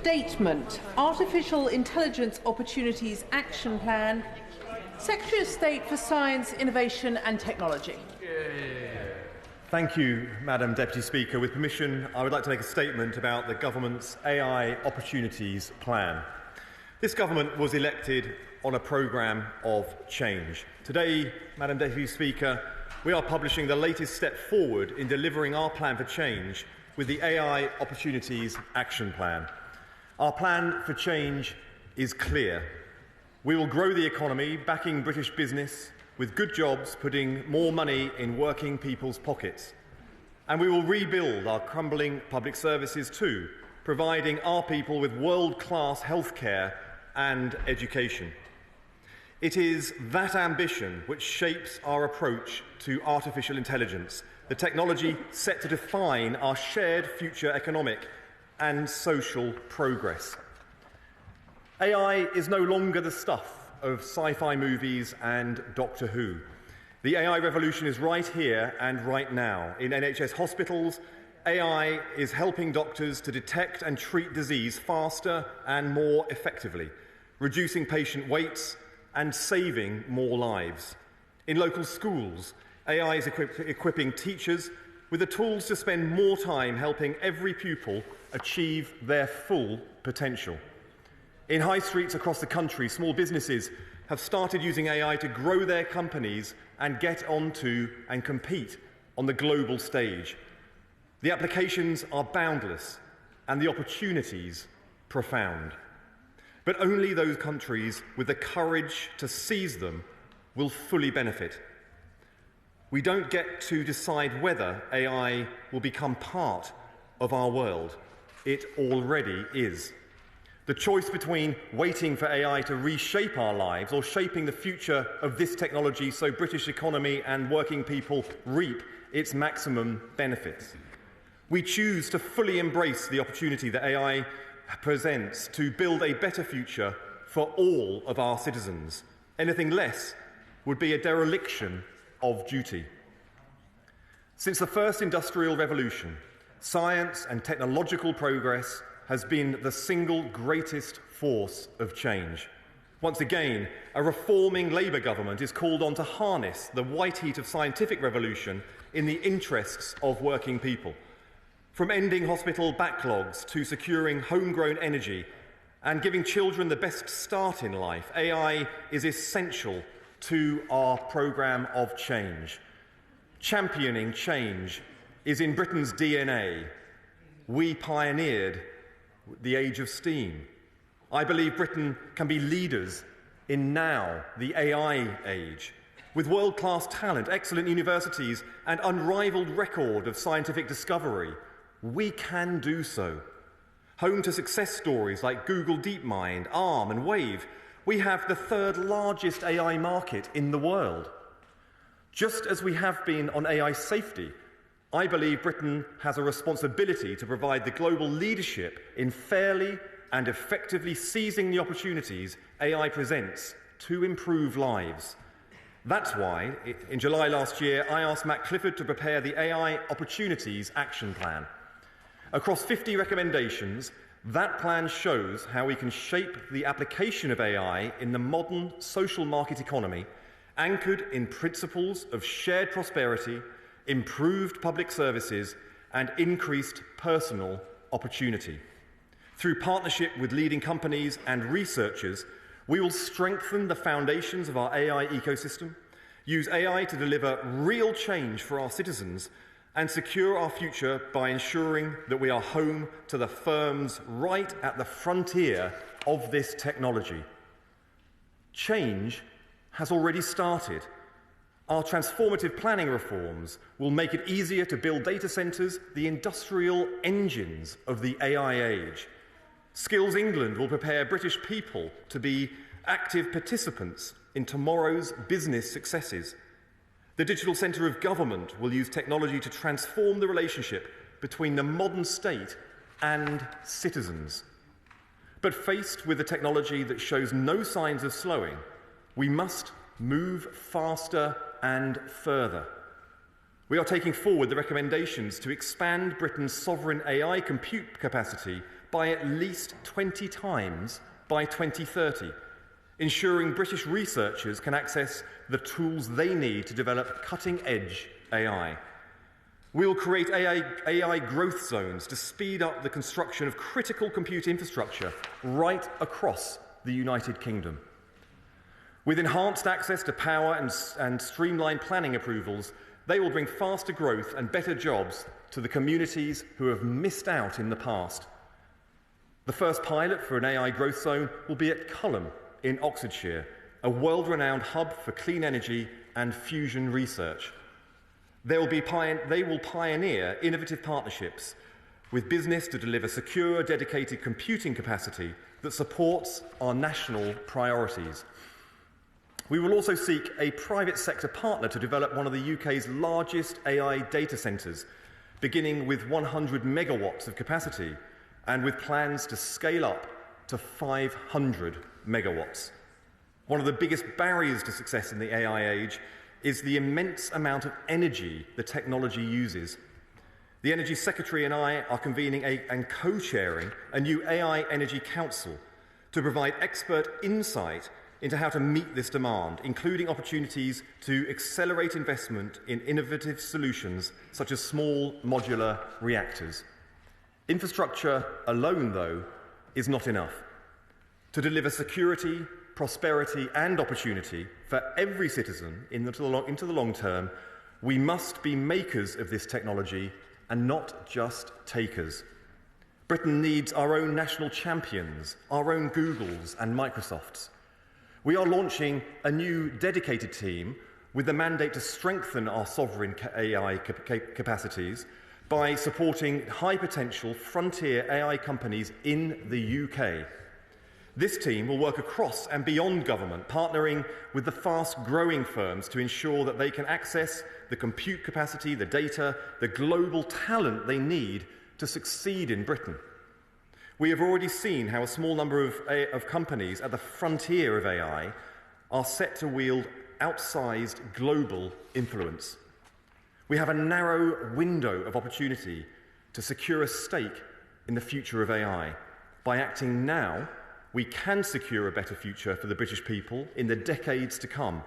Statement. Artificial Intelligence Opportunities Action Plan. Secretary of State for Science, Innovation and Technology. Thank you, Madam Deputy Speaker. With permission, I would like to make a statement about the Government's AI Opportunities Plan. This Government was elected on a programme of change. Today, Madam Deputy Speaker, we are publishing the latest step forward in delivering our plan for change with the AI Opportunities Action Plan. Our plan for change is clear. We will grow the economy, backing British business, with good jobs putting more money in working people's pockets. And we will rebuild our crumbling public services too, providing our people with world-class healthcare and education. It is that ambition which shapes our approach to artificial intelligence, the technology set to define our shared future economic and social progress. AI is no longer the stuff of sci-fi movies and Doctor Who. The AI revolution is right here and right now. In NHS hospitals, AI is helping doctors to detect and treat disease faster and more effectively, reducing patient waits and saving more lives. In local schools, AI is equipping teachers with the tools to spend more time helping every pupil achieve their full potential. In high streets across the country, small businesses have started using AI to grow their companies and get onto and compete on the global stage. The applications are boundless and the opportunities profound. But only those countries with the courage to seize them will fully benefit. We don't get to decide whether AI will become part of our world. It already is. The choice between waiting for AI to reshape our lives or shaping the future of this technology so British economy and working people reap its maximum benefits. We choose to fully embrace the opportunity that AI presents to build a better future for all of our citizens. Anything less would be a dereliction of duty. Since the first industrial revolution, science and technological progress has been the single greatest force of change. Once again, a reforming Labour government is called on to harness the white heat of scientific revolution in the interests of working people. From ending hospital backlogs to securing homegrown energy and giving children the best start in life, AI is essential to our programme of change. Championing change is in Britain's DNA. We pioneered the age of steam. I believe Britain can be leaders in now, the AI age. With world-class talent, excellent universities and unrivalled record of scientific discovery, we can do so. Home to success stories like Google DeepMind, ARM and Wave, we have the third largest AI market in the world. Just as we have been on AI safety, I believe Britain has a responsibility to provide the global leadership in fairly and effectively seizing the opportunities AI presents to improve lives. That's why, in July last year, I asked Matt Clifford to prepare the AI Opportunities Action Plan. Across 50 recommendations, that plan shows how we can shape the application of AI in the modern social market economy, anchored in principles of shared prosperity, improved public services, and increased personal opportunity. Through partnership with leading companies and researchers, we will strengthen the foundations of our AI ecosystem, use AI to deliver real change for our citizens, and secure our future by ensuring that we are home to the firms right at the frontier of this technology. Change has already started. Our transformative planning reforms will make it easier to build data centres, the industrial engines of the AI age. Skills England will prepare British people to be active participants in tomorrow's business successes. The Digital Centre of Government will use technology to transform the relationship between the modern state and citizens. But faced with a technology that shows no signs of slowing, we must move faster and further. We are taking forward the recommendations to expand Britain's sovereign AI compute capacity by at least 20 times by 2030, ensuring British researchers can access the tools they need to develop cutting-edge AI. We will create AI growth zones to speed up the construction of critical compute infrastructure right across the United Kingdom. With enhanced access to power and streamlined planning approvals, they will bring faster growth and better jobs to the communities who have missed out in the past. The first pilot for an AI growth zone will be at Culham in Oxfordshire, a world-renowned hub for clean energy and fusion research. They will pioneer innovative partnerships with business to deliver secure, dedicated computing capacity that supports our national priorities. We will also seek a private sector partner to develop one of the UK's largest AI data centres, beginning with 100 megawatts of capacity and with plans to scale up to 500 megawatts. One of the biggest barriers to success in the AI age is the immense amount of energy the technology uses. The Energy Secretary and I are convening and co-chairing a new AI Energy Council to provide expert insight into how to meet this demand, including opportunities to accelerate investment in innovative solutions such as small modular reactors. Infrastructure alone, though, is not enough. To deliver security, prosperity and opportunity for every citizen into the long term, we must be makers of this technology and not just takers. Britain needs our own national champions, our own Googles and Microsofts. We are launching a new dedicated team with the mandate to strengthen our sovereign AI capacities by supporting high-potential frontier AI companies in the UK. This team will work across and beyond government, partnering with the fast-growing firms to ensure that they can access the compute capacity, the data, the global talent they need to succeed in Britain. We have already seen how a small number of companies at the frontier of AI are set to wield outsized global influence. We have a narrow window of opportunity to secure a stake in the future of AI. By acting now, we can secure a better future for the British people in the decades to come.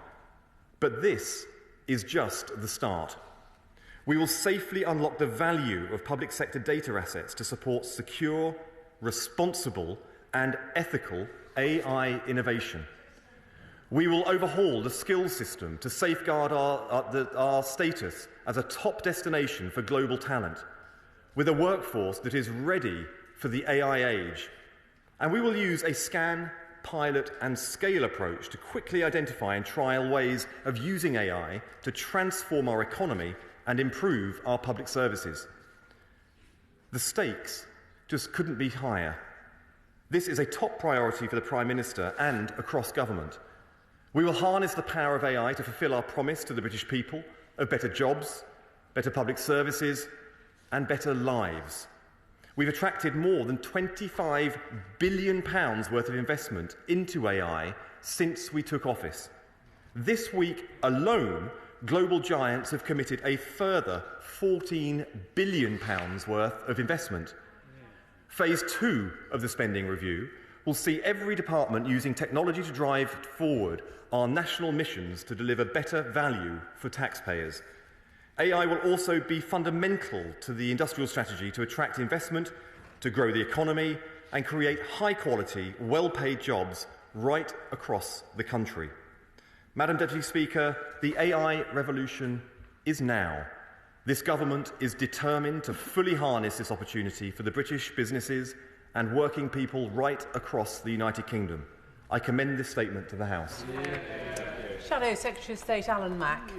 But this is just the start. We will safely unlock the value of public sector data assets to support secure, responsible and ethical AI innovation. We will overhaul the skills system to safeguard our status as a top destination for global talent, with a workforce that is ready for the AI age. And we will use a scan, pilot and scale approach to quickly identify and trial ways of using AI to transform our economy and improve our public services. The stakes just couldn't be higher. This is a top priority for the Prime Minister and across government. We will harness the power of AI to fulfil our promise to the British people of better jobs, better public services and better lives. We've attracted more than £25 billion worth of investment into AI since we took office. This week alone, global giants have committed a further £14 billion worth of investment. Phase 2 of the spending review will see every department using technology to drive forward our national missions to deliver better value for taxpayers. AI will also be fundamental to the industrial strategy to attract investment, to grow the economy and create high-quality, well-paid jobs right across the country. Madam Deputy Speaker, the AI revolution is now. This government is determined to fully harness this opportunity for the British businesses and working people right across the United Kingdom. I commend this statement to the House. Shadow Secretary of State Alan Mack.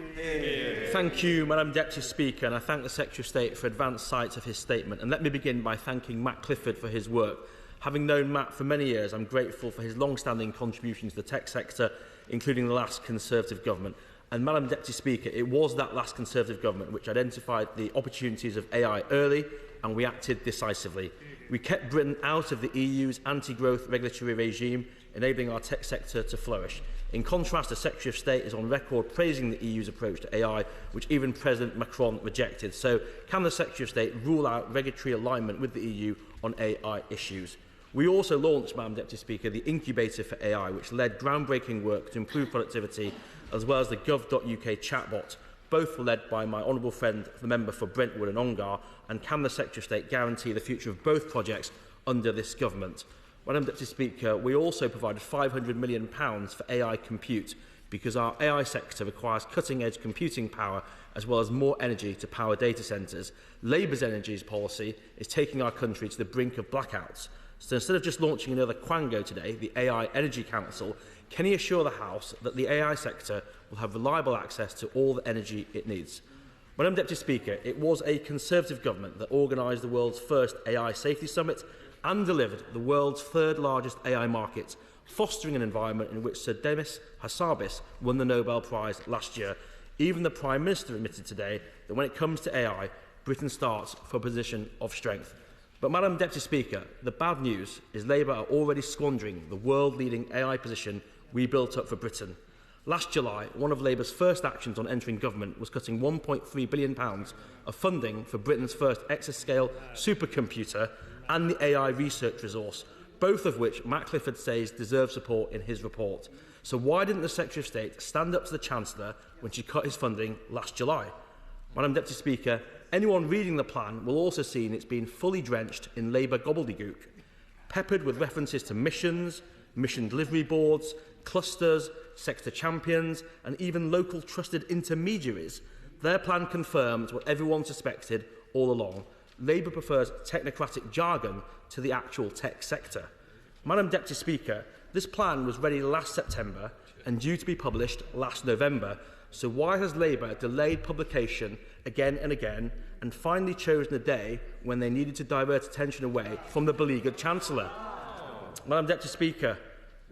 Thank you, Madam Deputy Speaker, and I thank the Secretary of State for advance sight of his statement. And let me begin by thanking Matt Clifford for his work. Having known Matt for many years, I'm grateful for his long-standing contribution to the tech sector, including the last Conservative government. And Madam Deputy Speaker, it was that last Conservative government which identified the opportunities of AI early, and we acted decisively. We kept Britain out of the EU's anti-growth regulatory regime, enabling our tech sector to flourish. In contrast, the Secretary of State is on record praising the EU's approach to AI, which even President Macron rejected. So, can the Secretary of State rule out regulatory alignment with the EU on AI issues. We also launched, Madam Deputy Speaker, the Incubator for AI, which led groundbreaking work to improve productivity, as well as the gov.uk chatbot. Both were led by my honourable friend, the member for Brentwood and Ongar, and can the Secretary of State guarantee the future of both projects under this government? Madam Deputy Speaker, we also provided £500 million for AI compute, because our AI sector requires cutting-edge computing power as well as more energy to power data centres. Labour's energy policy is taking our country to the brink of blackouts. So instead of just launching another quango today, the AI Energy Council, can he assure the House that the AI sector will have reliable access to all the energy it needs? Madam Deputy Speaker, it was a Conservative government that organised the world's first AI Safety Summit and delivered the world's third largest AI market, fostering an environment in which Sir Demis Hassabis won the Nobel Prize last year. Even the Prime Minister admitted today that when it comes to AI, Britain starts from a position of strength. But, Madam Deputy Speaker, the bad news is Labour are already squandering the world-leading AI position we built up for Britain. Last July, one of Labour's first actions on entering government was cutting £1.3 billion of funding for Britain's first exascale supercomputer and the AI research resource, both of which Matt Clifford says deserve support in his report. So why didn't the Secretary of State stand up to the Chancellor when she cut his funding last July? Madam Deputy Speaker, anyone reading the plan will also see it's been fully drenched in Labour gobbledygook, peppered with references to missions, mission delivery boards, clusters, sector champions, and even local trusted intermediaries. Their plan confirms what everyone suspected all along. Labour prefers technocratic jargon to the actual tech sector. Madam Deputy Speaker, this plan was ready last September and due to be published last November. So why has Labour delayed publication again and again and finally chosen a day when they needed to divert attention away from the beleaguered Chancellor? Madam Deputy Speaker,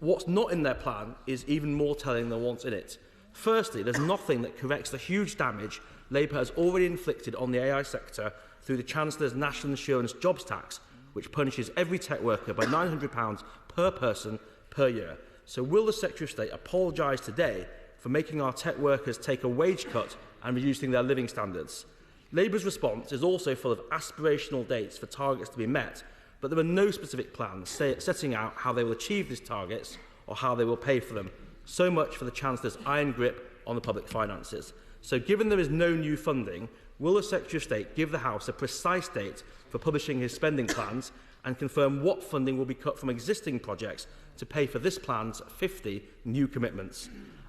what's not in their plan is even more telling than what's in it. Firstly, there's nothing that corrects the huge damage Labour has already inflicted on the AI sector through the Chancellor's National Insurance Jobs Tax, which punishes every tech worker by £900 per person per year. So will the Secretary of State apologise today for making our tech workers take a wage cut and reducing their living standards? Labour's response is also full of aspirational dates for targets to be met, but there are no specific plans setting out how they will achieve these targets or how they will pay for them. So much for the Chancellor's iron grip on the public finances. So given there is no new funding, will the Secretary of State give the House a precise date for publishing his spending plans and confirm what funding will be cut from existing projects to pay for this plan's 50 new commitments?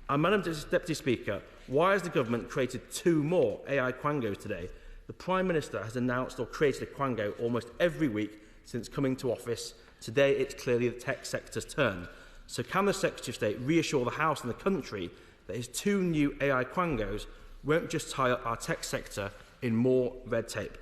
And Madam Deputy Speaker, why has the government created 2 more AI quangos today? The Prime Minister has announced or created a quango almost every week since coming to office. Today it's clearly the tech sector's turn. So can the Secretary of State reassure the House and the country that his 2 new AI quangos won't just tie up our tech sector in more red tape?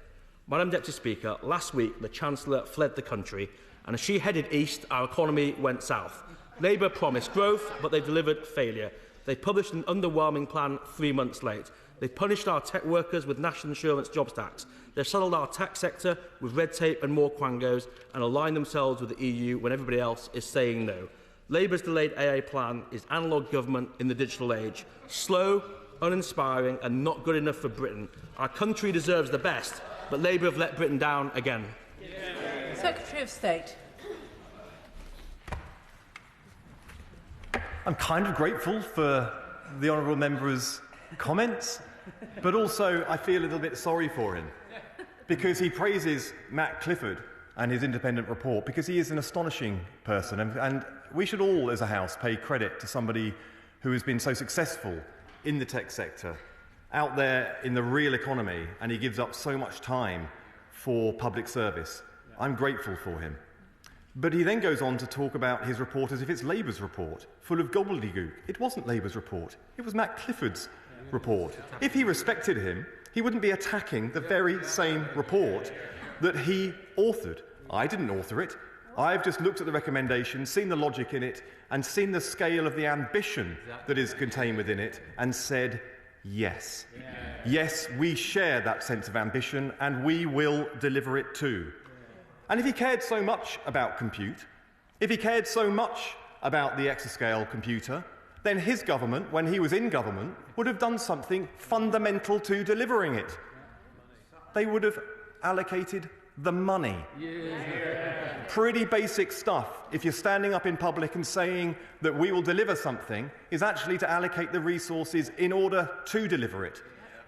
Madam Deputy Speaker, last week the Chancellor fled the country, and as she headed east, our economy went south. Labour promised growth, but they delivered failure. They published an underwhelming plan 3 months late. They punished our tech workers with national insurance jobs tax. They've saddled our tech sector with red tape and more quangos and aligned themselves with the EU when everybody else is saying no. Labour's delayed AA plan is analogue government in the digital age. Slow, uninspiring and not good enough for Britain. Our country deserves the best, but Labour have let Britain down again. Secretary of State. I'm kind of grateful for the honourable member's comments, but also I feel a little bit sorry for him because he praises Matt Clifford and his independent report because he is an astonishing person, and we should all as a House pay credit to somebody who has been so successful in the tech sector, out there in the real economy, and he gives up so much time for public service. I'm grateful for him. But he then goes on to talk about his report as if it's Labour's report, full of gobbledygook. It wasn't Labour's report. It was Matt Clifford's report. If he respected him, he wouldn't be attacking the very same report that he authored. I didn't author it. I've just looked at the recommendation, seen the logic in it, and seen the scale of the ambition that is contained within it, and said, yes. Yes, we share that sense of ambition, and we will deliver it too. And if he cared so much about compute, if he cared so much about the exascale computer, then his government, when he was in government, would have done something fundamental to delivering it. They would have allocated The money. Pretty basic stuff. If you're standing up in public and saying that we will deliver something, is actually to allocate the resources in order to deliver it.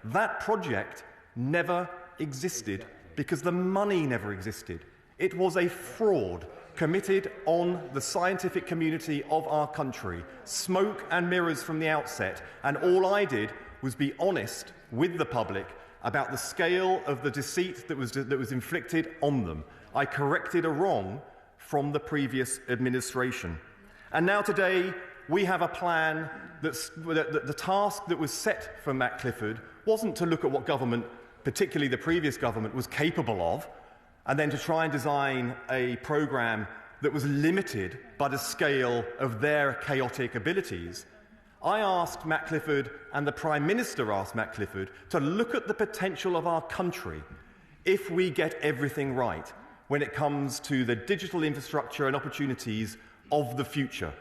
That project never existed because the money never existed. It was a fraud committed on the scientific community of our country, smoke and mirrors from the outset, and all I did was be honest with the public about the scale of the deceit that was inflicted on them. I corrected a wrong from the previous administration. And now today, we have a plan that the task that was set for Matt Clifford wasn't to look at what government, particularly the previous government, was capable of, and then to try and design a programme that was limited by the scale of their chaotic abilities. I asked Matt Clifford, and the Prime Minister asked Matt Clifford, to look at the potential of our country if we get everything right when it comes to the digital infrastructure and opportunities of the future.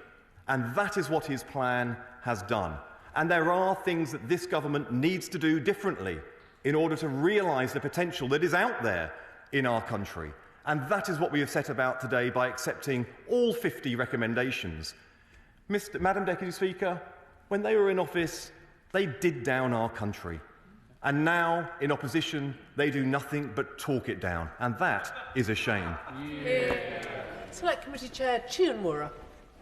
And that is what his plan has done. And there are things that this government needs to do differently in order to realise the potential that is out there in our country. And that is what we have set about today by accepting all 50 recommendations. Madam Deputy Speaker, when they were in office, they did down our country. And now, in opposition, they do nothing but talk it down. And that is a shame. Select Committee Chair Onwurah.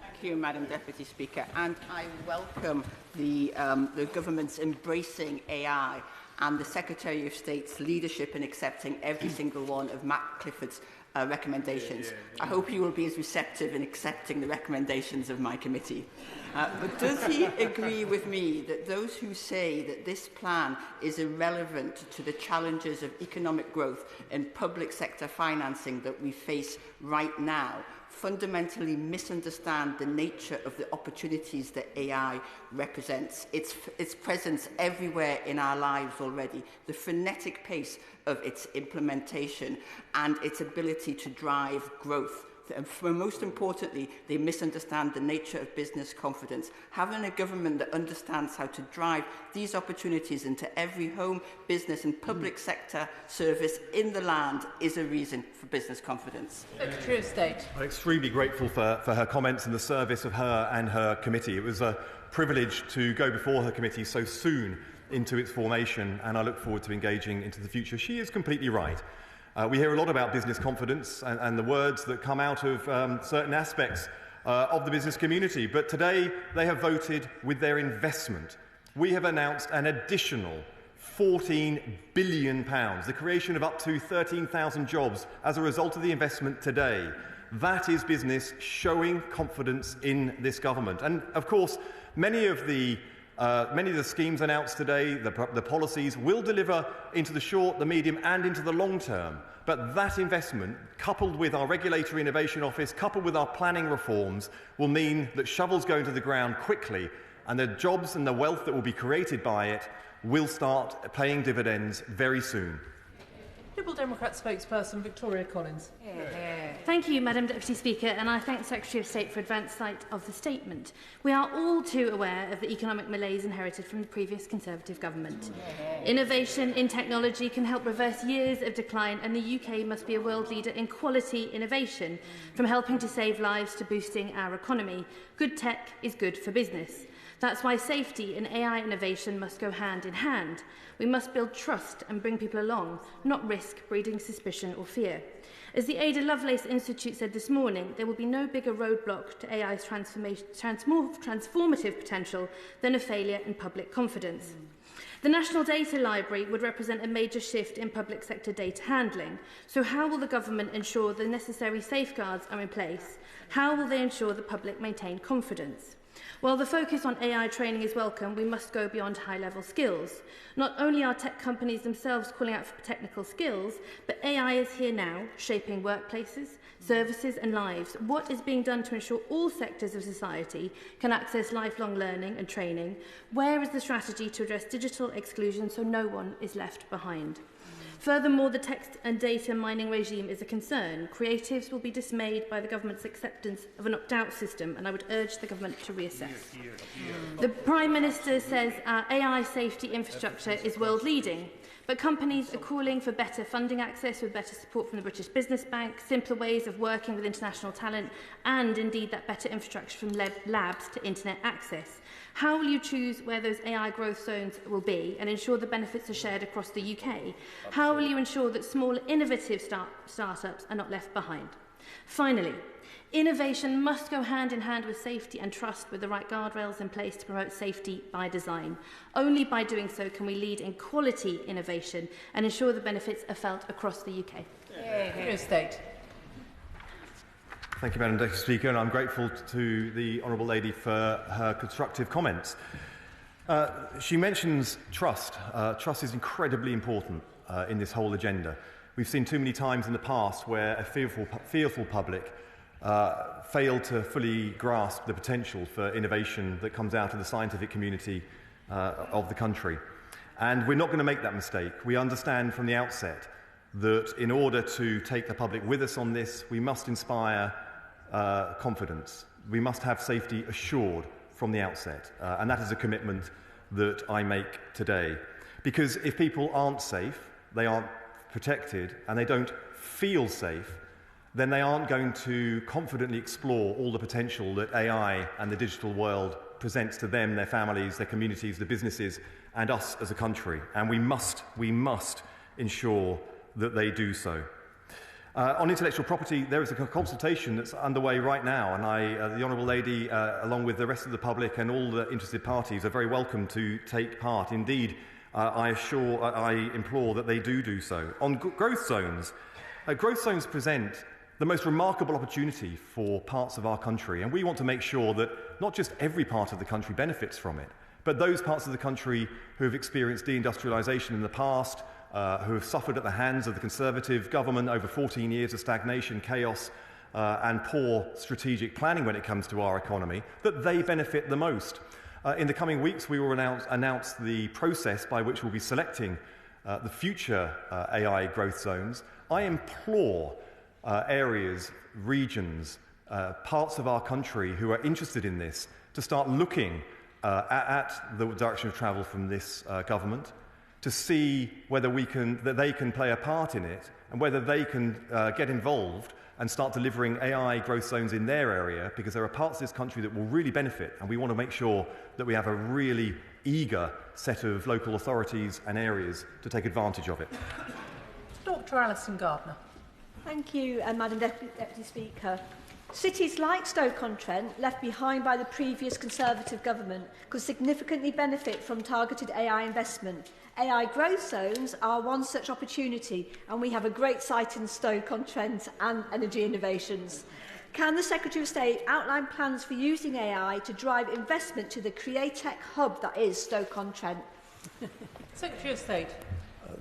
Thank you, Madam Deputy Speaker. And I welcome the government's embracing AI and the Secretary of State's leadership in accepting every single one of Matt Clifford's recommendations. I hope he will be as receptive in accepting the recommendations of my committee. But does he agree with me that those who say that this plan is irrelevant to the challenges of economic growth and public sector financing that we face right now fundamentally misunderstand the nature of the opportunities that AI represents? Its presence everywhere in our lives already, the frenetic pace of its implementation and its ability to drive growth. And most importantly, they misunderstand the nature of business confidence. Having a government that understands how to drive these opportunities into every home, business and public sector service in the land is a reason for business confidence. Secretary of State. I'm extremely grateful for her comments and the service of her and her committee. It was a privilege to go before her committee so soon into its formation, and I look forward to engaging into the future. She is completely right. We hear a lot about business confidence and the words that come out of certain aspects of the business community, but today they have voted with their investment. We have announced an additional £14 billion, the creation of up to 13,000 jobs as a result of the investment today. That is business showing confidence in this government. And of course, many of the schemes announced today, the policies, will deliver into the short, the medium and into the long term. But that investment, coupled with our Regulatory Innovation Office, coupled with our planning reforms, will mean that shovels go into the ground quickly, and the jobs and the wealth that will be created by it will start paying dividends very soon. Liberal Democrat spokesperson Victoria Collins. Thank you, Madam Deputy Speaker, and I thank the Secretary of State for advance sight of the statement. We are all too aware of the economic malaise inherited from the previous Conservative government. Innovation in technology can help reverse years of decline, and the UK must be a world leader in quality innovation, from helping to save lives to boosting our economy. Good tech is good for business. That's why safety and AI innovation must go hand in hand. We must build trust and bring people along, not risk breeding suspicion or fear. As the Ada Lovelace Institute said this morning, there will be no bigger roadblock to AI's transformative potential than a failure in public confidence. The National Data Library would represent a major shift in public sector data handling. So how will the government ensure the necessary safeguards are in place? How will they ensure the public maintain confidence? While the focus on AI training is welcome, we must go beyond high-level skills. Not only are tech companies themselves calling out for technical skills, but AI is here now, shaping workplaces, services and lives. What is being done to ensure all sectors of society can access lifelong learning and training? Where is the strategy to address digital exclusion so no one is left behind? Furthermore, the text and data mining regime is a concern. Creatives will be dismayed by the government's acceptance of an opt-out system, and I would urge the government to reassess. The Prime Minister says our AI safety infrastructure is world-leading, But companies are calling for better funding access with better support from the British Business Bank, simpler ways of working with international talent, and indeed that better infrastructure from labs to internet access. How will you choose where those AI growth zones will be and ensure the benefits are shared across the UK? How will you ensure that small innovative startups are not left behind? Finally, innovation must go hand in hand with safety and trust, with the right guardrails in place to promote safety by design. Only by doing so can we lead in quality innovation and ensure the benefits are felt across the UK. State. Thank you, Madam Deputy Speaker, and I'm grateful to the Honourable Lady for her constructive comments. She mentions trust. Trust is incredibly important in this whole agenda. We've seen too many times in the past where a fearful public failed to fully grasp the potential for innovation that comes out of the scientific community of the country. And we're not going to make that mistake. We understand from the outset that in order to take the public with us on this, we must inspire confidence. We must have safety assured from the outset. And that is a commitment that I make today. Because if people aren't safe, they aren't protected, and they don't feel safe, then they aren't going to confidently explore all the potential that AI and the digital world presents to them, their families, their communities, the businesses, and us as a country. And we must ensure that they do so. On intellectual property, there is a consultation that's underway right now, and the Honourable Lady, along with the rest of the public and all the interested parties, are very welcome to take part. Indeed, I implore that they do so. On growth zones present the most remarkable opportunity for parts of our country, and we want to make sure that not just every part of the country benefits from it, but those parts of the country who have experienced deindustrialisation in the past, who have suffered at the hands of the Conservative government over 14 years of stagnation, chaos, and poor strategic planning when it comes to our economy, that they benefit the most. In the coming weeks, we will announce the process by which we'll be selecting the future AI growth zones. I implore areas, regions, parts of our country who are interested in this to start looking at the direction of travel from this government, to see whether they can play a part in it, and whether they can get involved and start delivering AI growth zones in their area, because there are parts of this country that will really benefit, and we want to make sure that we have a really eager set of local authorities and areas to take advantage of it. Dr. Allison Gardner. Thank you, Madam Deputy Speaker. Cities like Stoke-on-Trent, left behind by the previous Conservative government, could significantly benefit from targeted AI investment. AI growth zones are one such opportunity, and we have a great site in Stoke-on-Trent and energy innovations. Can the Secretary of State outline plans for using AI to drive investment to the createch hub that is Stoke-on-Trent? Secretary of State.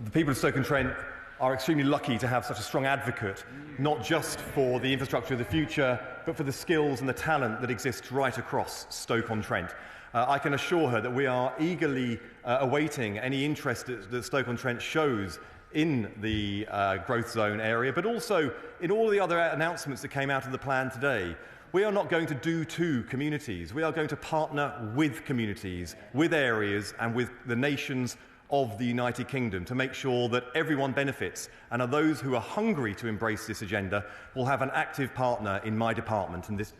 The people of Stoke-on-Trent are extremely lucky to have such a strong advocate, not just for the infrastructure of the future, but for the skills and the talent that exists right across Stoke-on-Trent. I can assure her that we are eagerly awaiting any interest that Stoke-on-Trent shows in the growth zone area, but also in all the other announcements that came out of the plan today. We are not going to do to communities. We are going to partner with communities, with areas, and with the nations of the United Kingdom to make sure that everyone benefits, and are those who are hungry to embrace this agenda will have an active partner in my department and this.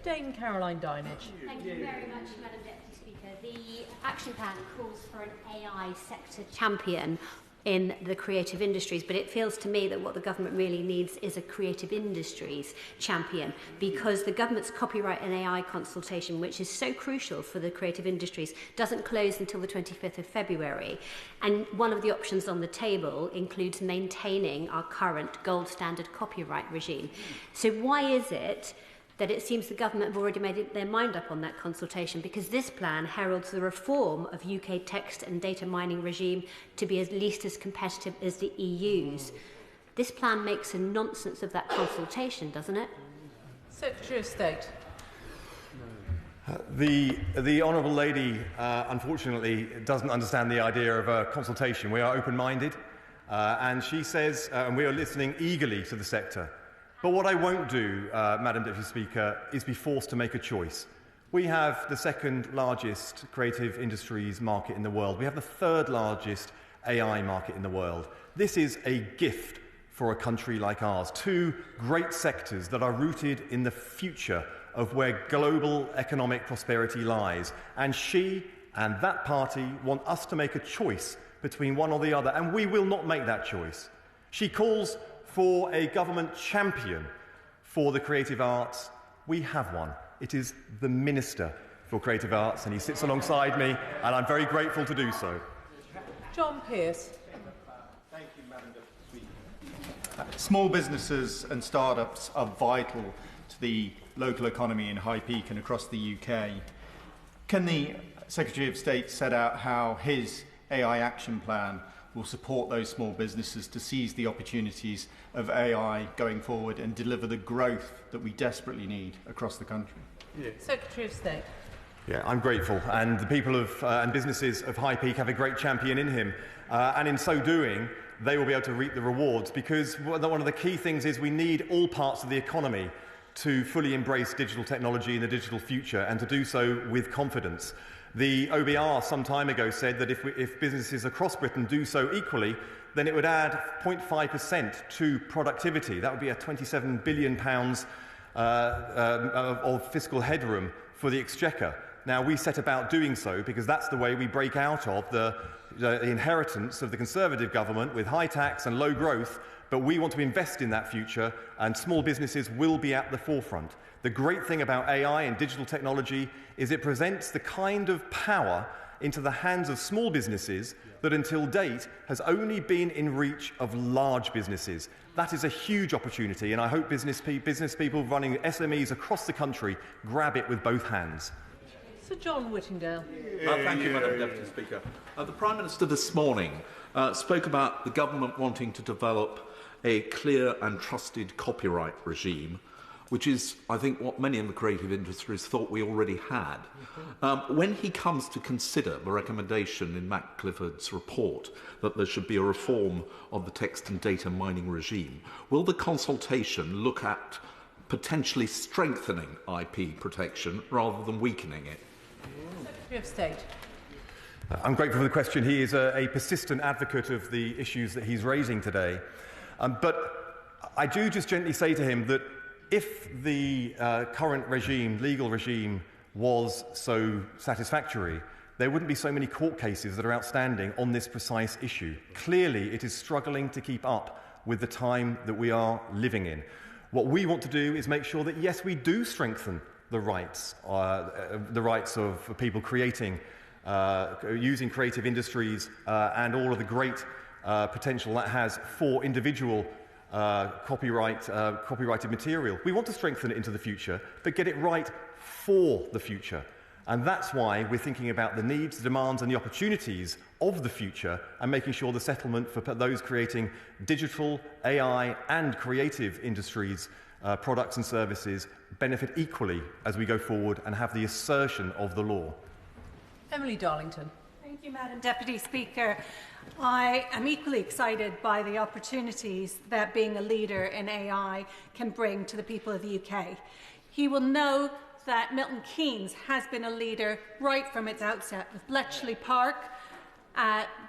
Dame Caroline Dinenage. Thank you very much, Madam Deputy Speaker. The action plan calls for an AI sector champion in the creative industries, but it feels to me that what the government really needs is a creative industries champion, because the government's copyright and AI consultation, which is so crucial for the creative industries, doesn't close until the 25th of February. And one of the options on the table includes maintaining our current gold standard copyright regime. So why is it that it seems the government have already made their mind up on that consultation? Because this plan heralds the reform of UK text and data mining regime to be at least as competitive as the EU's. This plan makes a nonsense of that consultation, doesn't it? Secretary of State. The Honourable Lady, unfortunately, doesn't understand the idea of a consultation. We are open-minded, and she says, and we are listening eagerly to the sector. But what I won't do, Madam Deputy Speaker, is be forced to make a choice. We have the second largest creative industries market in the world. We have the third largest AI market in the world. This is a gift for a country like ours. Two great sectors that are rooted in the future of where global economic prosperity lies. And she and that party want us to make a choice between one or the other, and we will not make that choice. She calls for a government champion for the creative arts. We have one. It is the Minister for Creative Arts, and he sits alongside me, and I'm very grateful to do so. John Pearce. Thank you, Madam Deputy Speaker. Small businesses and startups are vital to the local economy in High Peak and across the UK. Can the Secretary of State set out how his AI action plan will support those small businesses to seize the opportunities of AI going forward and deliver the growth that we desperately need across the country? Yeah. Secretary of State. Yeah, I'm grateful, and the people of and businesses of High Peak have a great champion in him, and in so doing, they will be able to reap the rewards, because one of the key things is we need all parts of the economy to fully embrace digital technology in the digital future, and to do so with confidence. The OBR some time ago said that if businesses across Britain do so equally, then it would add 0.5% to productivity. That would be a £27 billion of fiscal headroom for the Exchequer. Now, we set about doing so because that's the way we break out of the inheritance of the Conservative government with high tax and low growth, but we want to invest in that future, and small businesses will be at the forefront. The great thing about AI and digital technology is it presents the kind of power into the hands of small businesses that until date has only been in reach of large businesses. That is a huge opportunity, and I hope business people running SMEs across the country grab it with both hands. Sir John Whittingdale. Thank you, Madam Deputy Speaker. The Prime Minister this morning spoke about the government wanting to develop a clear and trusted copyright regime, which is, I think, what many in the creative industries thought we already had. When he comes to consider the recommendation in Matt Clifford's report that there should be a reform of the text and data mining regime, will the consultation look at potentially strengthening IP protection rather than weakening it? Secretary of State. I'm grateful for the question. He is a persistent advocate of the issues that he's raising today. But I do just gently say to him that if the current regime, legal regime, was so satisfactory, there wouldn't be so many court cases that are outstanding on this precise issue. Clearly, it is struggling to keep up with the time that we are living in. What we want to do is make sure that, yes, we do strengthen the rights of people creating, using creative industries, and all of the great potential that has for individual copyrighted material. We want to strengthen it into the future, but get it right for the future. And that's why we're thinking about the needs, the demands and the opportunities of the future, and making sure the settlement for those creating digital, AI and creative industries, products and services benefit equally as we go forward and have the assertion of the law. Emily Darlington. Thank you, Madam Deputy Speaker. I am equally excited by the opportunities that being a leader in AI can bring to the people of the UK. He will know that Milton Keynes has been a leader right from its outset, with Bletchley Park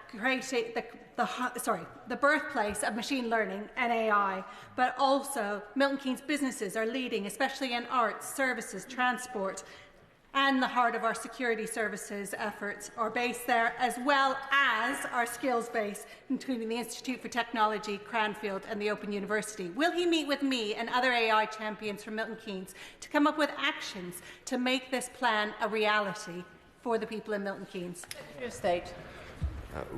creating the birthplace of machine learning and AI, but also Milton Keynes businesses are leading, especially in arts, services, transport, and the heart of our security services efforts are based there, as well as our skills base, including the Institute for Technology, Cranfield and the Open University. Will he meet with me and other AI champions from Milton Keynes to come up with actions to make this plan a reality for the people in Milton Keynes? Secretary of State.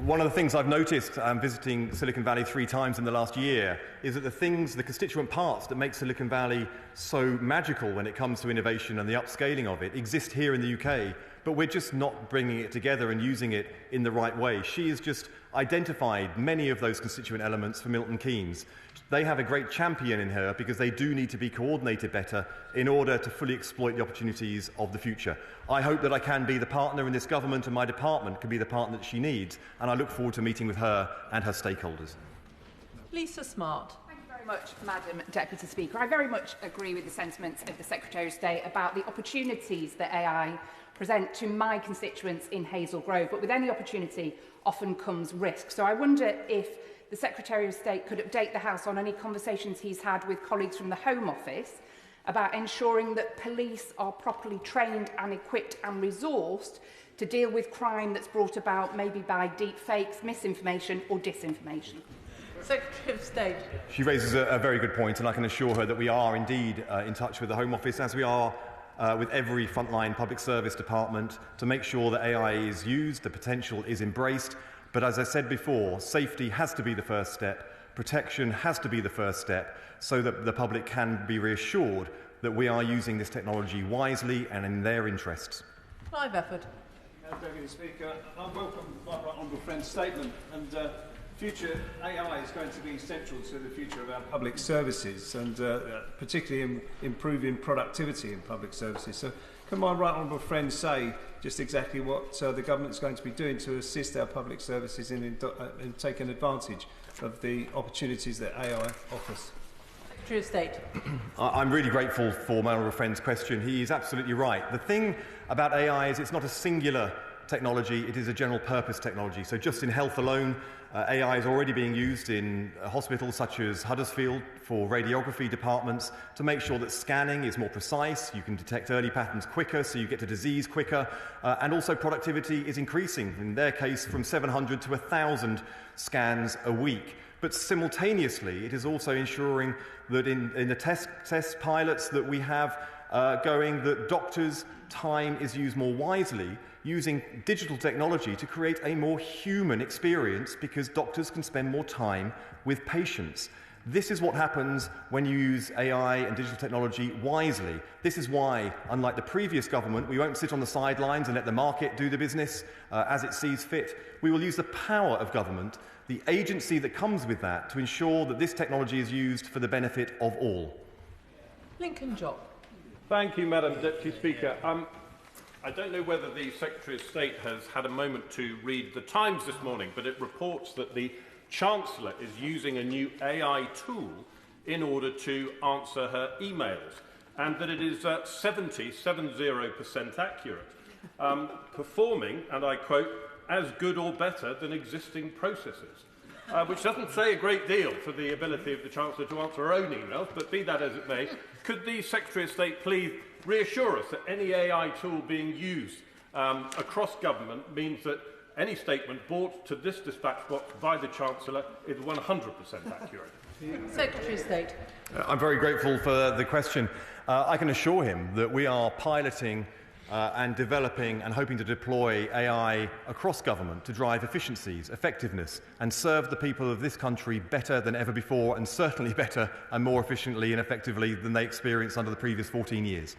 One of the things I've noticed visiting Silicon Valley 3 times in the last year is that the constituent parts that make Silicon Valley so magical when it comes to innovation and the upscaling of it exist here in the UK, but we're just not bringing it together and using it in the right way. She has just identified many of those constituent elements for Milton Keynes. They have a great champion in her because they do need to be coordinated better in order to fully exploit the opportunities of the future. I hope that I can be the partner in this government and my department can be the partner that she needs, and I look forward to meeting with her and her stakeholders. Lisa Smart. Thank you very Very much, Madam Deputy Speaker. I very much agree with the sentiments of the Secretary of State about the opportunities that AI present to my constituents in Hazel Grove, but with any opportunity often comes risk. So I wonder if the Secretary of State could update the House on any conversations he's had with colleagues from the Home Office about ensuring that police are properly trained and equipped and resourced to deal with crime that's brought about maybe by deep fakes, misinformation or disinformation. Secretary of State. She raises a very good point, and I can assure her that we are indeed in touch with the Home Office, as we are with every frontline public service department, to make sure that AI is used, the potential is embraced. But as I said before, safety has to be the first step, protection has to be the first step, so that the public can be reassured that we are using this technology wisely and in their interests. Clive Efford. Deputy Speaker, I welcome my right honourable friend's statement, and future AI is going to be central to the future of our public services, and particularly in improving productivity in public services. So can my right honourable friend say just exactly what the government is going to be doing to assist our public services in taking advantage of the opportunities that AI offers? Secretary of State. I'm really grateful for my honourable friend's question. He is absolutely right. The thing about AI is it's not a singular technology, it is a general purpose technology. So just in health alone, AI is already being used in hospitals such as Huddersfield for radiography departments to make sure that scanning is more precise, you can detect early patterns quicker so you get to disease quicker, and also productivity is increasing, in their case from 700 to 1,000 scans a week. But simultaneously, it is also ensuring that in the test pilots that we have going, that doctors' time is used more wisely, using digital technology to create a more human experience, because doctors can spend more time with patients. This is what happens when you use AI and digital technology wisely. This is why, unlike the previous government, we won't sit on the sidelines and let the market do the business as it sees fit. We will use the power of government, the agency that comes with that, to ensure that this technology is used for the benefit of all. Lincoln Jopp. Thank you, Madam Deputy Speaker. I don't know whether the Secretary of State has had a moment to read the Times this morning, but it reports that the Chancellor is using a new AI tool in order to answer her emails, and that it is 70% accurate, performing, and I quote, as good or better than existing processes. Which doesn't say a great deal for the ability of the Chancellor to answer her own emails, but be that as it may, could the Secretary of State please reassure us that any AI tool being used across government means that any statement brought to this dispatch box by the Chancellor is 100% accurate? Secretary of State. I'm very grateful for the question. I can assure him that we are piloting and developing and hoping to deploy AI across government to drive efficiencies, effectiveness, and serve the people of this country better than ever before, and certainly better and more efficiently and effectively than they experienced under the previous 14 years.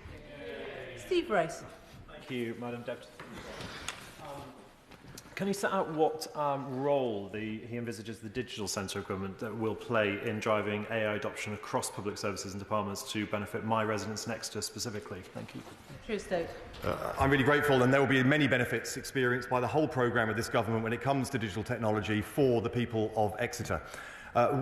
Steve Race. Thank you, Madam Deputy. Can you set out what role he envisages the digital centre of government will play in driving AI adoption across public services and departments to benefit my residents next to specifically? Thank you. Secretary of State. I'm really grateful, and there will be many benefits experienced by the whole programme of this government when it comes to digital technology for the people of Exeter.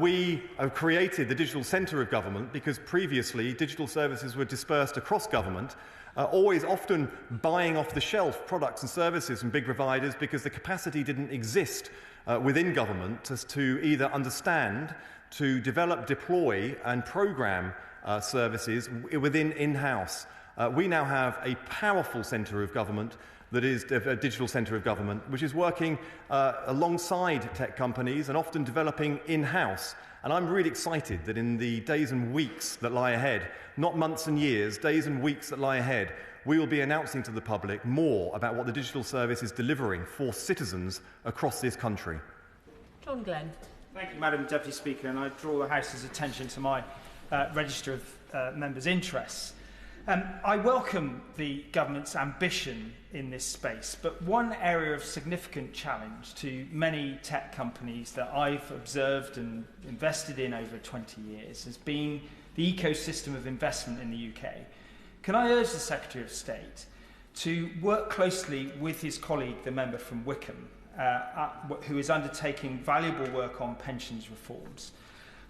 We have created the digital centre of government because previously digital services were dispersed across government, always often buying off the shelf products and services from big providers because the capacity didn't exist within government as to either understand, to develop, deploy and programme services within in-house. We now have a powerful centre of government that is a digital centre of government, which is working alongside tech companies and often developing in-house. And I'm really excited that in the days and weeks that lie ahead, not months and years, days and weeks that lie ahead, we will be announcing to the public more about what the digital service is delivering for citizens across this country. John Glenn. Thank you, Madam Deputy Speaker, and I draw the House's attention to my register of members' interests. I welcome the government's ambition in this space, but one area of significant challenge to many tech companies that I've observed and invested in over 20 years has been the ecosystem of investment in the UK. Can I urge the Secretary of State to work closely with his colleague, the member from Wickham, who is undertaking valuable work on pensions reforms,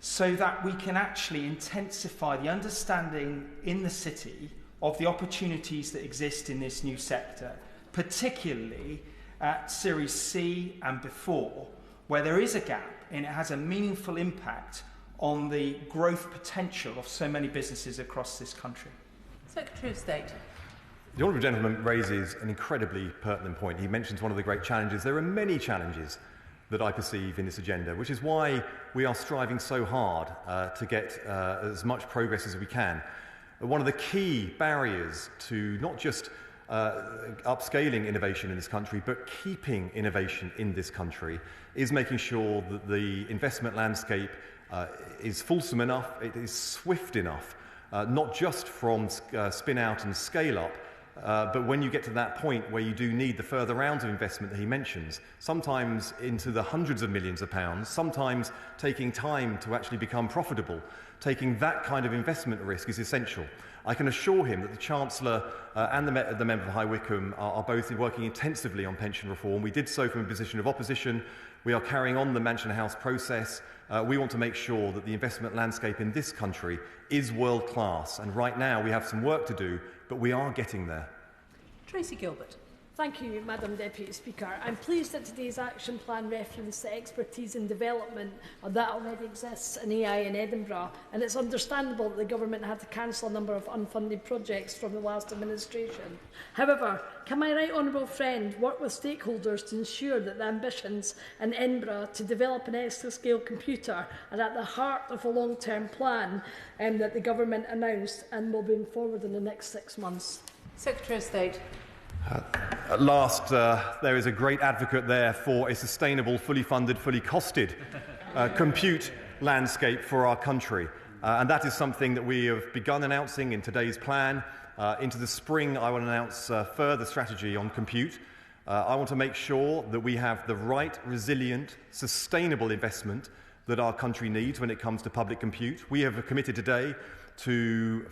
so that we can actually intensify the understanding in the city of the opportunities that exist in this new sector, particularly at Series C and before, where there is a gap and it has a meaningful impact on the growth potential of so many businesses across this country. Secretary of State. The Honourable Gentleman raises an incredibly pertinent point. He mentions one of the great challenges. There are many challenges that I perceive in this agenda, which is why we are striving so hard to get as much progress as we can. One of the key barriers to not just upscaling innovation in this country, but keeping innovation in this country, is making sure that the investment landscape is fulsome enough, it is swift enough, not just from spin out and scale up, but when you get to that point where you do need the further rounds of investment that he mentions, sometimes into the hundreds of millions of pounds, sometimes taking time to actually become profitable, taking that kind of investment risk is essential. I can assure him that the Chancellor and the Member for High Wycombe are both working intensively on pension reform. We did so from a position of opposition. We are carrying on the Mansion House process. We want to make sure that the investment landscape in this country is world class. And right now we have some work to do, but we are getting there. Tracy Gilbert. Thank you, Madam Deputy Speaker. I'm pleased that today's action plan referenced the expertise and development that already exists in AI in Edinburgh, and it's understandable that the Government had to cancel a number of unfunded projects from the last administration. However, can my right honourable friend work with stakeholders to ensure that the ambitions in Edinburgh to develop an exascale computer are at the heart of a long-term plan that the Government announced and will bring forward in the next 6 months? Secretary of State. At last, there is a great advocate there for a sustainable, fully funded, fully costed compute landscape for our country. And that is something that we have begun announcing in today's plan. Into the spring, I will announce further strategy on compute. I want to make sure that we have the right, resilient, sustainable investment that our country needs when it comes to public compute. We have committed today to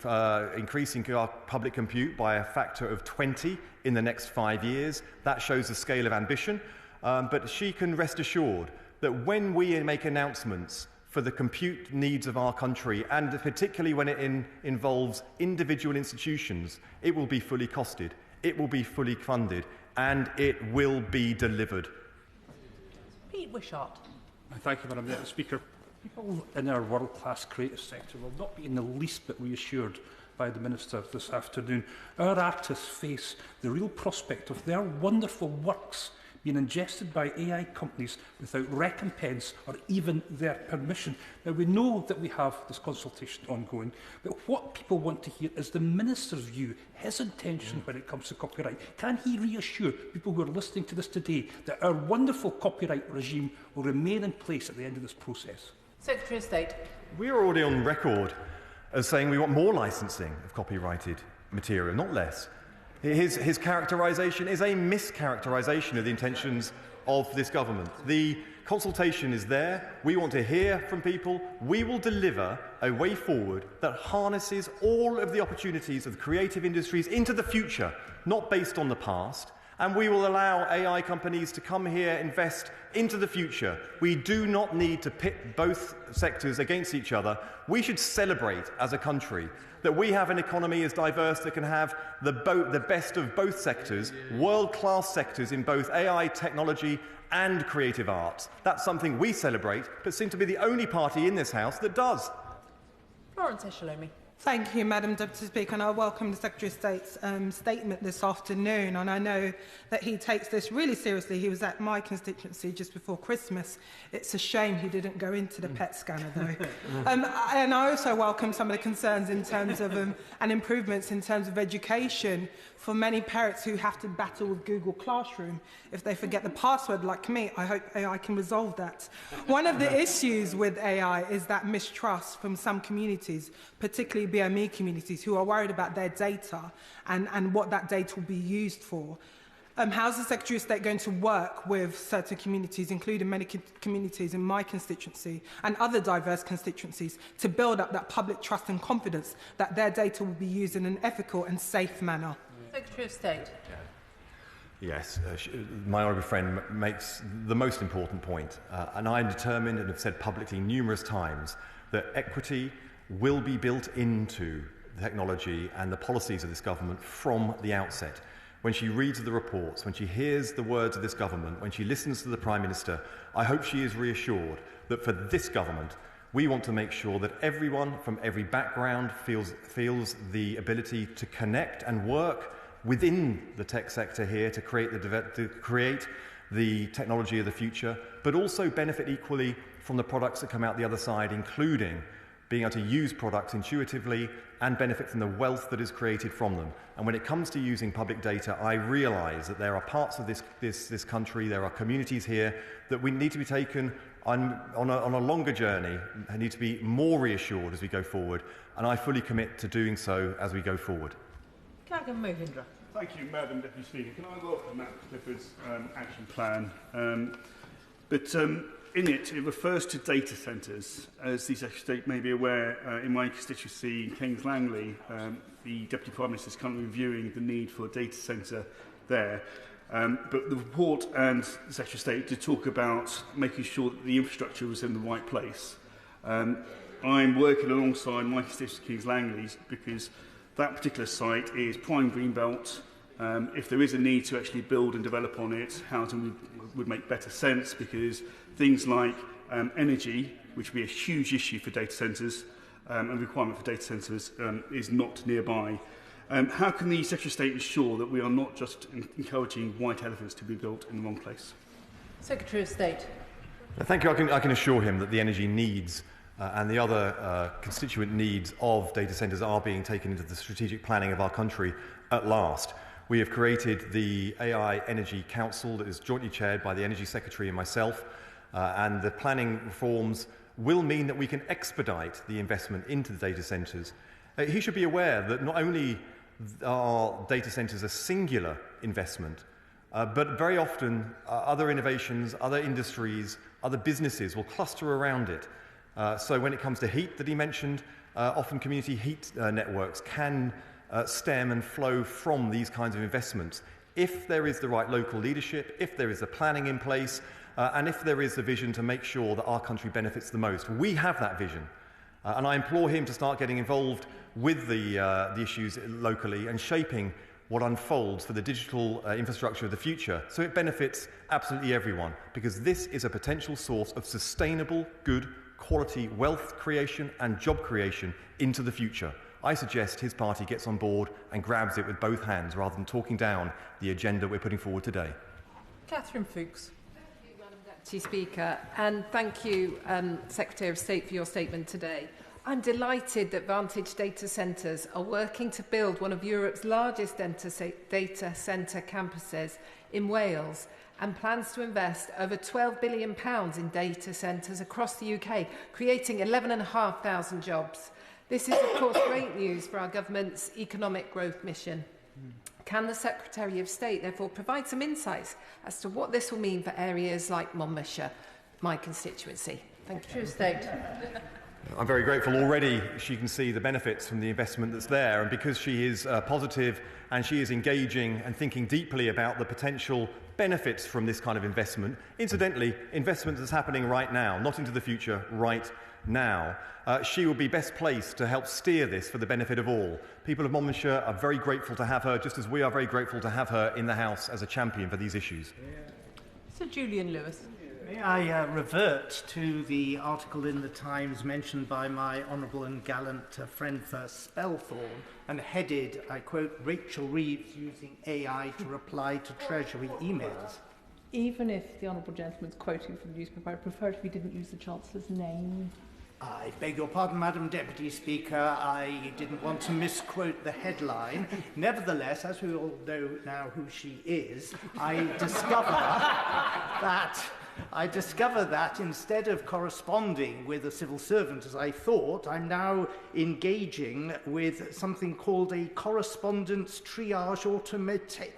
increasing our public compute by a factor of 20 in the next 5 years. That shows the scale of ambition. But she can rest assured that when we make announcements for the compute needs of our country, and particularly when it involves individual institutions, it will be fully costed, it will be fully funded, and it will be delivered. Pete Wishart. Thank you, Madam Deputy Speaker. People in our world-class creative sector will not be in the least bit reassured by the Minister this afternoon. Our artists face the real prospect of their wonderful works being ingested by AI companies without recompense or even their permission. Now, we know that we have this consultation ongoing, but what people want to hear is the Minister's view, his intention when it comes to copyright. Can he reassure people who are listening to this today that our wonderful copyright regime will remain in place at the end of this process? Secretary of State. We are already on record as saying we want more licensing of copyrighted material, not less. His characterisation is a mischaracterisation of the intentions of this government. The consultation is there. We want to hear from people. We will deliver a way forward that harnesses all of the opportunities of the creative industries into the future, not based on the past. And we will allow AI companies to come here, invest into the future. We do not need to pit both sectors against each other. We should celebrate as a country that we have an economy as diverse that can have the best of both sectors, world-class sectors in both AI technology and creative arts. That's something we celebrate, but seem to be the only party in this House that does. Florence Eshalomi. Thank you, Madam Deputy Speaker, and I welcome the Secretary of State's statement this afternoon, and I know that he takes this really seriously. He was at my constituency just before Christmas. It's a shame he didn't go into the PET scanner, though. And I also welcome some of the concerns in terms of and improvements in terms of education for many parents who have to battle with Google Classroom. If they forget the password, like me, I hope AI can resolve that. One of the issues with AI is that mistrust from some communities, particularly BME communities, who are worried about their data and what that data will be used for. How's the Secretary of State going to work with certain communities, including many communities in my constituency and other diverse constituencies, to build up that public trust and confidence that their data will be used in an ethical and safe manner? Secretary of State. Yes, my honourable friend makes the most important point, and I am determined and have said publicly numerous times that equity will be built into the technology and the policies of this government from the outset. When she reads the reports, when she hears the words of this government, when she listens to the Prime Minister, I hope she is reassured that for this government, we want to make sure that everyone from every background feels the ability to connect and work within the tech sector here to create the technology of the future, but also benefit equally from the products that come out the other side, including being able to use products intuitively and benefit from the wealth that is created from them. And when it comes to using public data, I realise that there are parts of this country, there are communities here that we need to be taken on a longer journey and need to be more reassured as we go forward. And I fully commit to doing so as we go forward. Mohindra. Thank you, Madam Deputy Speaker. Can I welcome Matt Clifford's action plan? In it refers to data centres. As the Secretary of State may be aware, in my constituency in Keynes Langley, the Deputy Prime Minister is currently reviewing the need for a data centre there. But the report and the Secretary of State did talk about making sure that the infrastructure was in the right place. I'm working alongside my constituency Keynes Langley because that particular site is prime green belt. If there is a need to actually build and develop on it, housing would make better sense because things like energy, which would be a huge issue for data centres and requirement for data centres, is not nearby. How can the Secretary of State ensure that we are not just encouraging white elephants to be built in the wrong place? Secretary of State. Thank you. I can assure him that the energy needs and the other constituent needs of data centres are being taken into the strategic planning of our country at last. We have created the AI Energy Council that is jointly chaired by the Energy Secretary and myself, and the planning reforms will mean that we can expedite the investment into the data centres. He should be aware that not only are data centres a singular investment, but very often other innovations, other industries, other businesses will cluster around it. So when it comes to heat that he mentioned, often community heat networks can stem and flow from these kinds of investments. If there is the right local leadership, if there is the planning in place, and if there is the vision to make sure that our country benefits the most. We have that vision. And I implore him to start getting involved with the issues locally and shaping what unfolds for the digital infrastructure of the future so it benefits absolutely everyone, because this is a potential source of sustainable, good, quality wealth creation and job creation into the future. I suggest his party gets on board and grabs it with both hands rather than talking down the agenda we're putting forward today. Catherine Fuchs. Thank you, Madam Deputy Speaker, and thank you, Secretary of State, for your statement today. I'm delighted that Vantage Data Centres are working to build one of Europe's largest data centre campuses in Wales and plans to invest over £12 billion in data centres across the UK, creating 11,500 jobs. This is, of course, great news for our government's economic growth mission. Can the Secretary of State therefore provide some insights as to what this will mean for areas like Monmouthshire, my constituency? Thank you. State. I'm very grateful already. She can see the benefits from the investment that's there, and because she is positive and she is engaging and thinking deeply about the potential benefits from this kind of investment. Incidentally, investment that's happening right now, not into the future, right now. She will be best placed to help steer this for the benefit of all. People of Monmouthshire are very grateful to have her, just as we are very grateful to have her in the House as a champion for these issues. Sir Julian Lewis. May I revert to the article in the Times mentioned by my honourable and gallant friend for Spelthorne and headed, I quote, Rachel Reeves using AI to reply to Treasury emails. Even if the honourable gentleman's quoting from the newspaper, I'd prefer if he didn't use the Chancellor's name. I beg your pardon, Madam Deputy Speaker. I didn't want to misquote the headline. Nevertheless, as we all know now who she is, I discover that instead of corresponding with a civil servant as I thought, I'm now engaging with something called a correspondence triage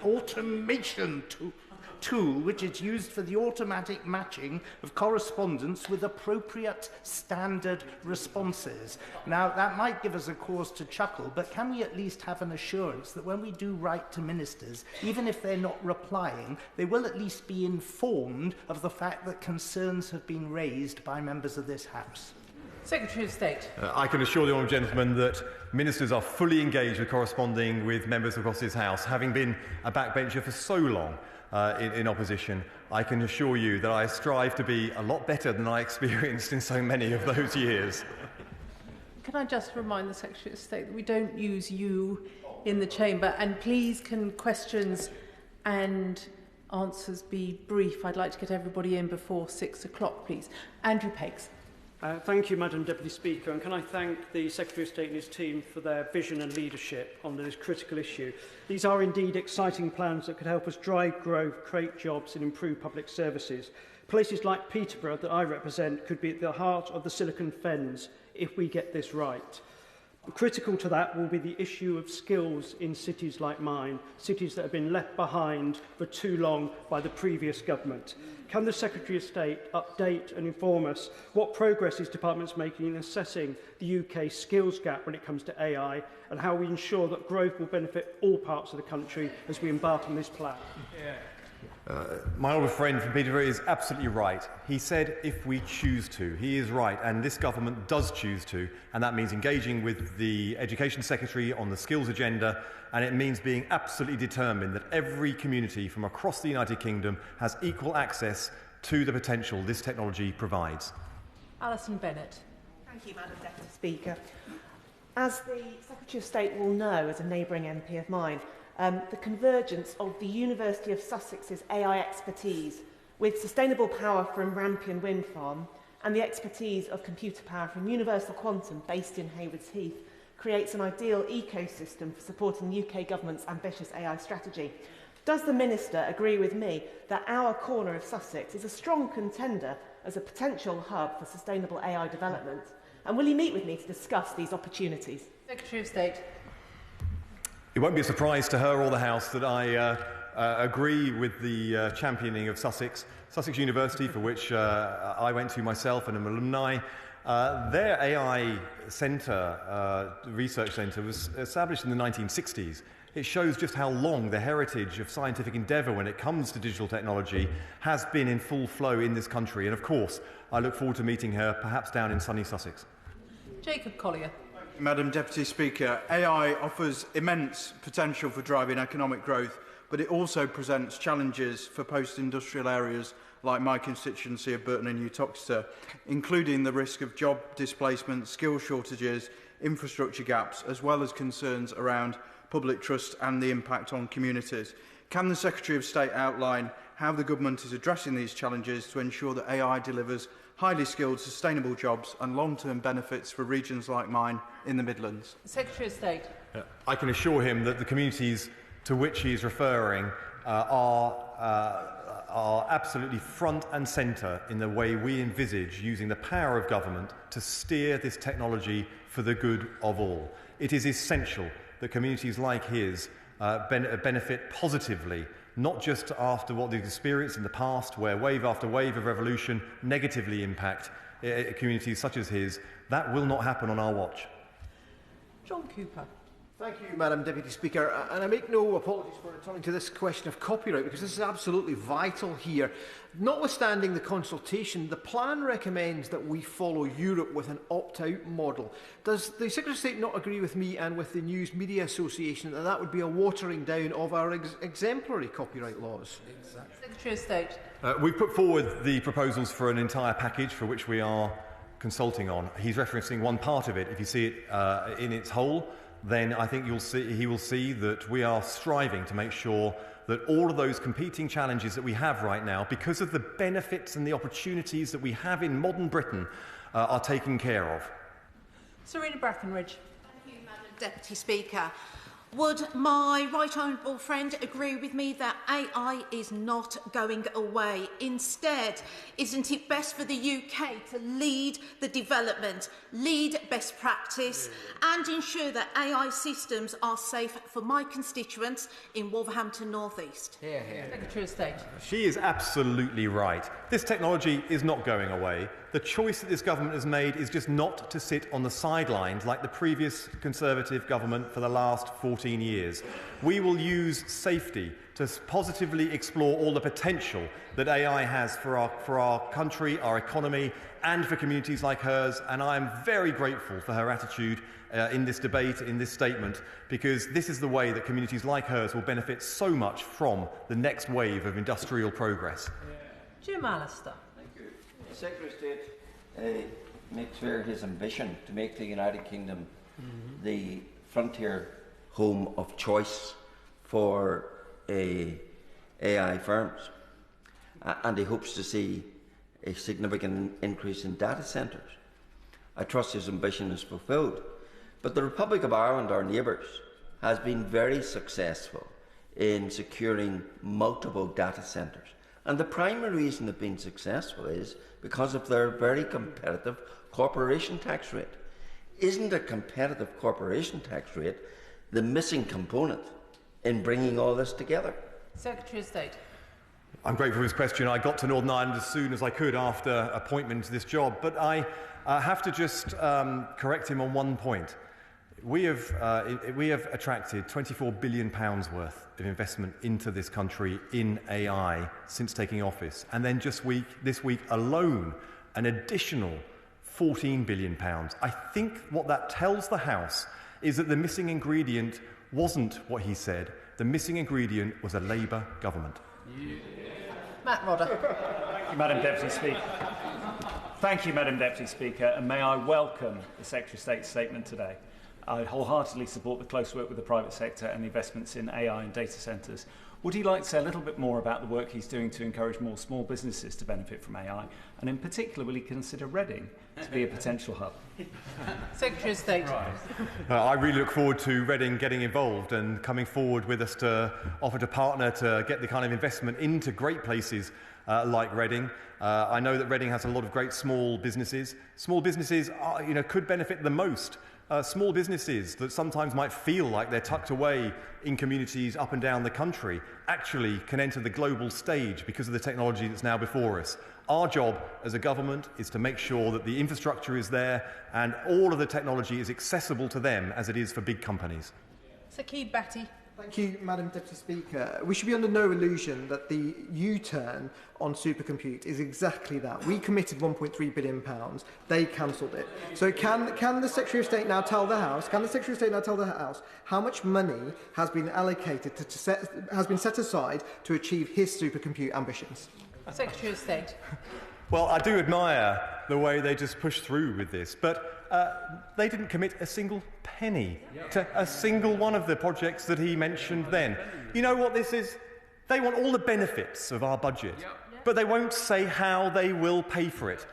automation tool. tool which is used for the automatic matching of correspondence with appropriate standard responses. Now, that might give us a cause to chuckle, but can we at least have an assurance that when we do write to ministers, even if they're not replying, they will at least be informed of the fact that concerns have been raised by members of this House? Secretary of State. I can assure the honourable gentleman that ministers are fully engaged with corresponding with members across this House. Having been a backbencher for so long in opposition, I can assure you that I strive to be a lot better than I experienced in so many of those years. Can I just remind the Secretary of State that we don't use you in the chamber, and please can questions and answers be brief? I'd like to get everybody in before 6 o'clock, please. Andrew Peggs. Thank you, Madam Deputy Speaker, and can I thank the Secretary of State and his team for their vision and leadership on this critical issue. These are indeed exciting plans that could help us drive growth, create jobs and improve public services. Places like Peterborough, that I represent, could be at the heart of the Silicon Fens if we get this right. Critical to that will be the issue of skills in cities like mine, cities that have been left behind for too long by the previous government. Can the Secretary of State update and inform us what progress his department is making in assessing the UK skills gap when it comes to AI, and how we ensure that growth will benefit all parts of the country as we embark on this plan? My old friend from Peterborough is absolutely right. He said if we choose to. He is right, and this government does choose to, and that means engaging with the Education Secretary on the skills agenda, and it means being absolutely determined that every community from across the United Kingdom has equal access to the potential this technology provides. Allison Bennett. Thank you, Madam Deputy Speaker. As the Secretary of State will know, as a neighbouring MP of mine, the convergence of the University of Sussex's AI expertise with sustainable power from Rampion Wind Farm and the expertise of computer power from Universal Quantum based in Haywards Heath creates an ideal ecosystem for supporting the UK government's ambitious AI strategy. Does the Minister agree with me that our corner of Sussex is a strong contender as a potential hub for sustainable AI development? And will he meet with me to discuss these opportunities? Secretary of State. It won't be a surprise to her or the House that I agree with the championing of Sussex. Sussex University, for which I went to myself and am alumni, their AI centre, research centre, was established in the 1960s. It shows just how long the heritage of scientific endeavour when it comes to digital technology has been in full flow in this country. And of course, I look forward to meeting her, perhaps down in sunny Sussex. Jacob Collier. Madam Deputy Speaker, AI offers immense potential for driving economic growth, but it also presents challenges for post-industrial areas like my constituency of Burton and Uttoxeter, including the risk of job displacement, skill shortages, infrastructure gaps, as well as concerns around public trust and the impact on communities. Can the Secretary of State outline how the government is addressing these challenges to ensure that AI delivers highly skilled, sustainable jobs and long-term benefits for regions like mine in the Midlands? Secretary of State. I can assure him that the communities to which he is referring are absolutely front and centre in the way we envisage using the power of government to steer this technology for the good of all. It is essential that communities like his benefit positively, not just after what they've experienced in the past, where wave after wave of revolution negatively impact communities such as his. That will not happen on our watch. John Cooper. Thank you, Madam Deputy Speaker. And I make no apologies for returning to this question of copyright, because this is absolutely vital here. Notwithstanding the consultation, the plan recommends that we follow Europe with an opt-out model. Does the Secretary of State not agree with me and with the News Media Association that that would be a watering down of our exemplary copyright laws? Exactly. Secretary of State. We've put forward the proposals for an entire package for which we are consulting on. He's referencing one part of it. If you see it in its whole, then I think he will see that we are striving to make sure that all of those competing challenges that we have right now, because of the benefits and the opportunities that we have in modern Britain, are taken care of. Serena Brackenridge. Thank you, Madam Deputy Speaker. Would my right honourable friend agree with me that AI is not going away? Instead, isn't it best for the UK to lead the development, lead best practice and ensure that AI systems are safe for my constituents in Wolverhampton North East? Hear, hear. Secretary of State. She is absolutely right. This technology is not going away. The choice that this government has made is just not to sit on the sidelines like the previous Conservative government for the last 14 years. We will use safety to positively explore all the potential that AI has for our country, our economy, and for communities like hers, and I am very grateful for her attitude in this debate, in this statement, because this is the way that communities like hers will benefit so much from the next wave of industrial progress. Jim Allister. Thank you. The Secretary of State makes clear his ambition to make the United Kingdom the frontier home of choice for AI firms, and he hopes to see a significant increase in data centres. I trust his ambition is fulfilled, but the Republic of Ireland, our neighbours, has been very successful in securing multiple data centres, and the primary reason they've been successful is because of their very competitive corporation tax rate. Isn't a competitive corporation tax rate the missing component in bringing all this together? Secretary of State. I'm grateful for his question. I got to Northern Ireland as soon as I could after appointment to this job, but I have to just correct him on one point. We have attracted £24 billion worth of investment into this country in AI since taking office, and then just this week alone, an additional £14 billion. I think what that tells the House is that the missing ingredient wasn't what he said. The missing ingredient was a Labour government. Matt Rodder. Thank you, Madam Deputy Speaker. Thank you, Madam Deputy Speaker, and may I welcome the Secretary of State's statement today. I wholeheartedly support the close work with the private sector and the investments in AI and data centres. Would he like to say a little bit more about the work he's doing to encourage more small businesses to benefit from AI? And in particular, will he consider Reading to be a potential hub? Secretary of State. I really look forward to Reading getting involved and coming forward with us to offer to partner to get the kind of investment into great places like Reading. I know that Reading has a lot of great small businesses. Small businesses could benefit the most. Small businesses that sometimes might feel like they're tucked away in communities up and down the country actually can enter the global stage because of the technology that's now before us. Our job as a government is to make sure that the infrastructure is there and all of the technology is accessible to them as it is for big companies. Sir Keith Batty. Thank you, Madam Deputy Speaker. We should be under no illusion that the U-turn on supercompute is exactly that. We committed £1.3 billion. They cancelled it. So can the Secretary of State now tell the House? Can the Secretary of State now tell the House how much money has been allocated has been set aside to achieve his supercompute ambitions? Secretary of State. Well, I do admire the way they just pushed through with this, but they didn't commit a single penny to a single one of the projects that he mentioned then. You know what this is? They want all the benefits of our budget, but they won't say how they will pay for it.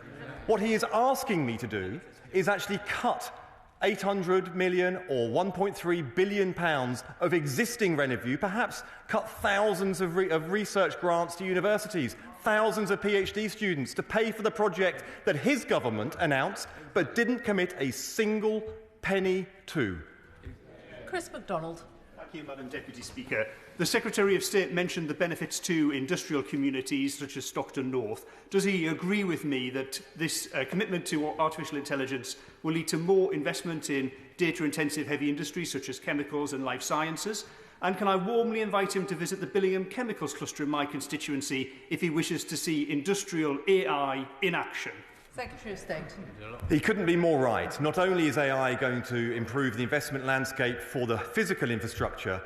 What he is asking me to do is actually cut 800 million or 1.3 billion pounds of existing revenue, perhaps cut thousands of research grants to universities, thousands of PhD students to pay for the project that his government announced but didn't commit a single penny to. Chris MacDonald. Thank you, Madam Deputy Speaker. The Secretary of State mentioned the benefits to industrial communities such as Stockton North. Does he agree with me that this commitment to artificial intelligence will lead to more investment in data-intensive heavy industries such as chemicals and life sciences? And can I warmly invite him to visit the Billingham Chemicals Cluster in my constituency if he wishes to see industrial AI in action? Secretary of State. He couldn't be more right. Not only is AI going to improve the investment landscape for the physical infrastructure,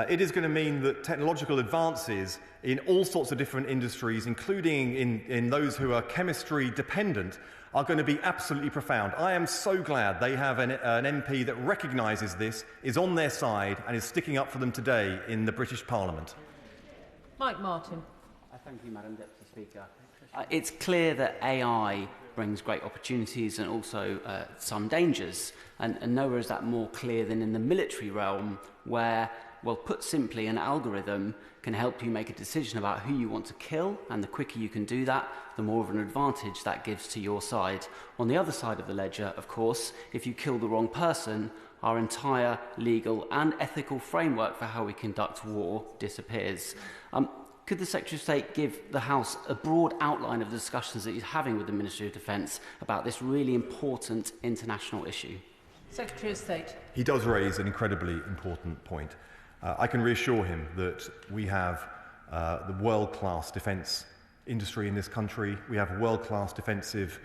it is going to mean that technological advances in all sorts of different industries, including in those who are chemistry dependent, are going to be absolutely profound. I am so glad they have an MP that recognises this, is on their side and is sticking up for them today in the British Parliament. Mike Martin. Thank you, Madam Deputy Speaker. It's clear that AI brings great opportunities and also some dangers. And nowhere is that more clear than in the military realm, where, well, put simply, an algorithm can help you make a decision about who you want to kill, and the quicker you can do that, the more of an advantage that gives to your side. On the other side of the ledger, of course, if you kill the wrong person, our entire legal and ethical framework for how we conduct war disappears. Could the Secretary of State give the House a broad outline of the discussions that he's having with the Ministry of Defence about this really important international issue? Secretary of State. He does raise an incredibly important point. I can reassure him that we have the world-class defence industry in this country. We have world-class defensive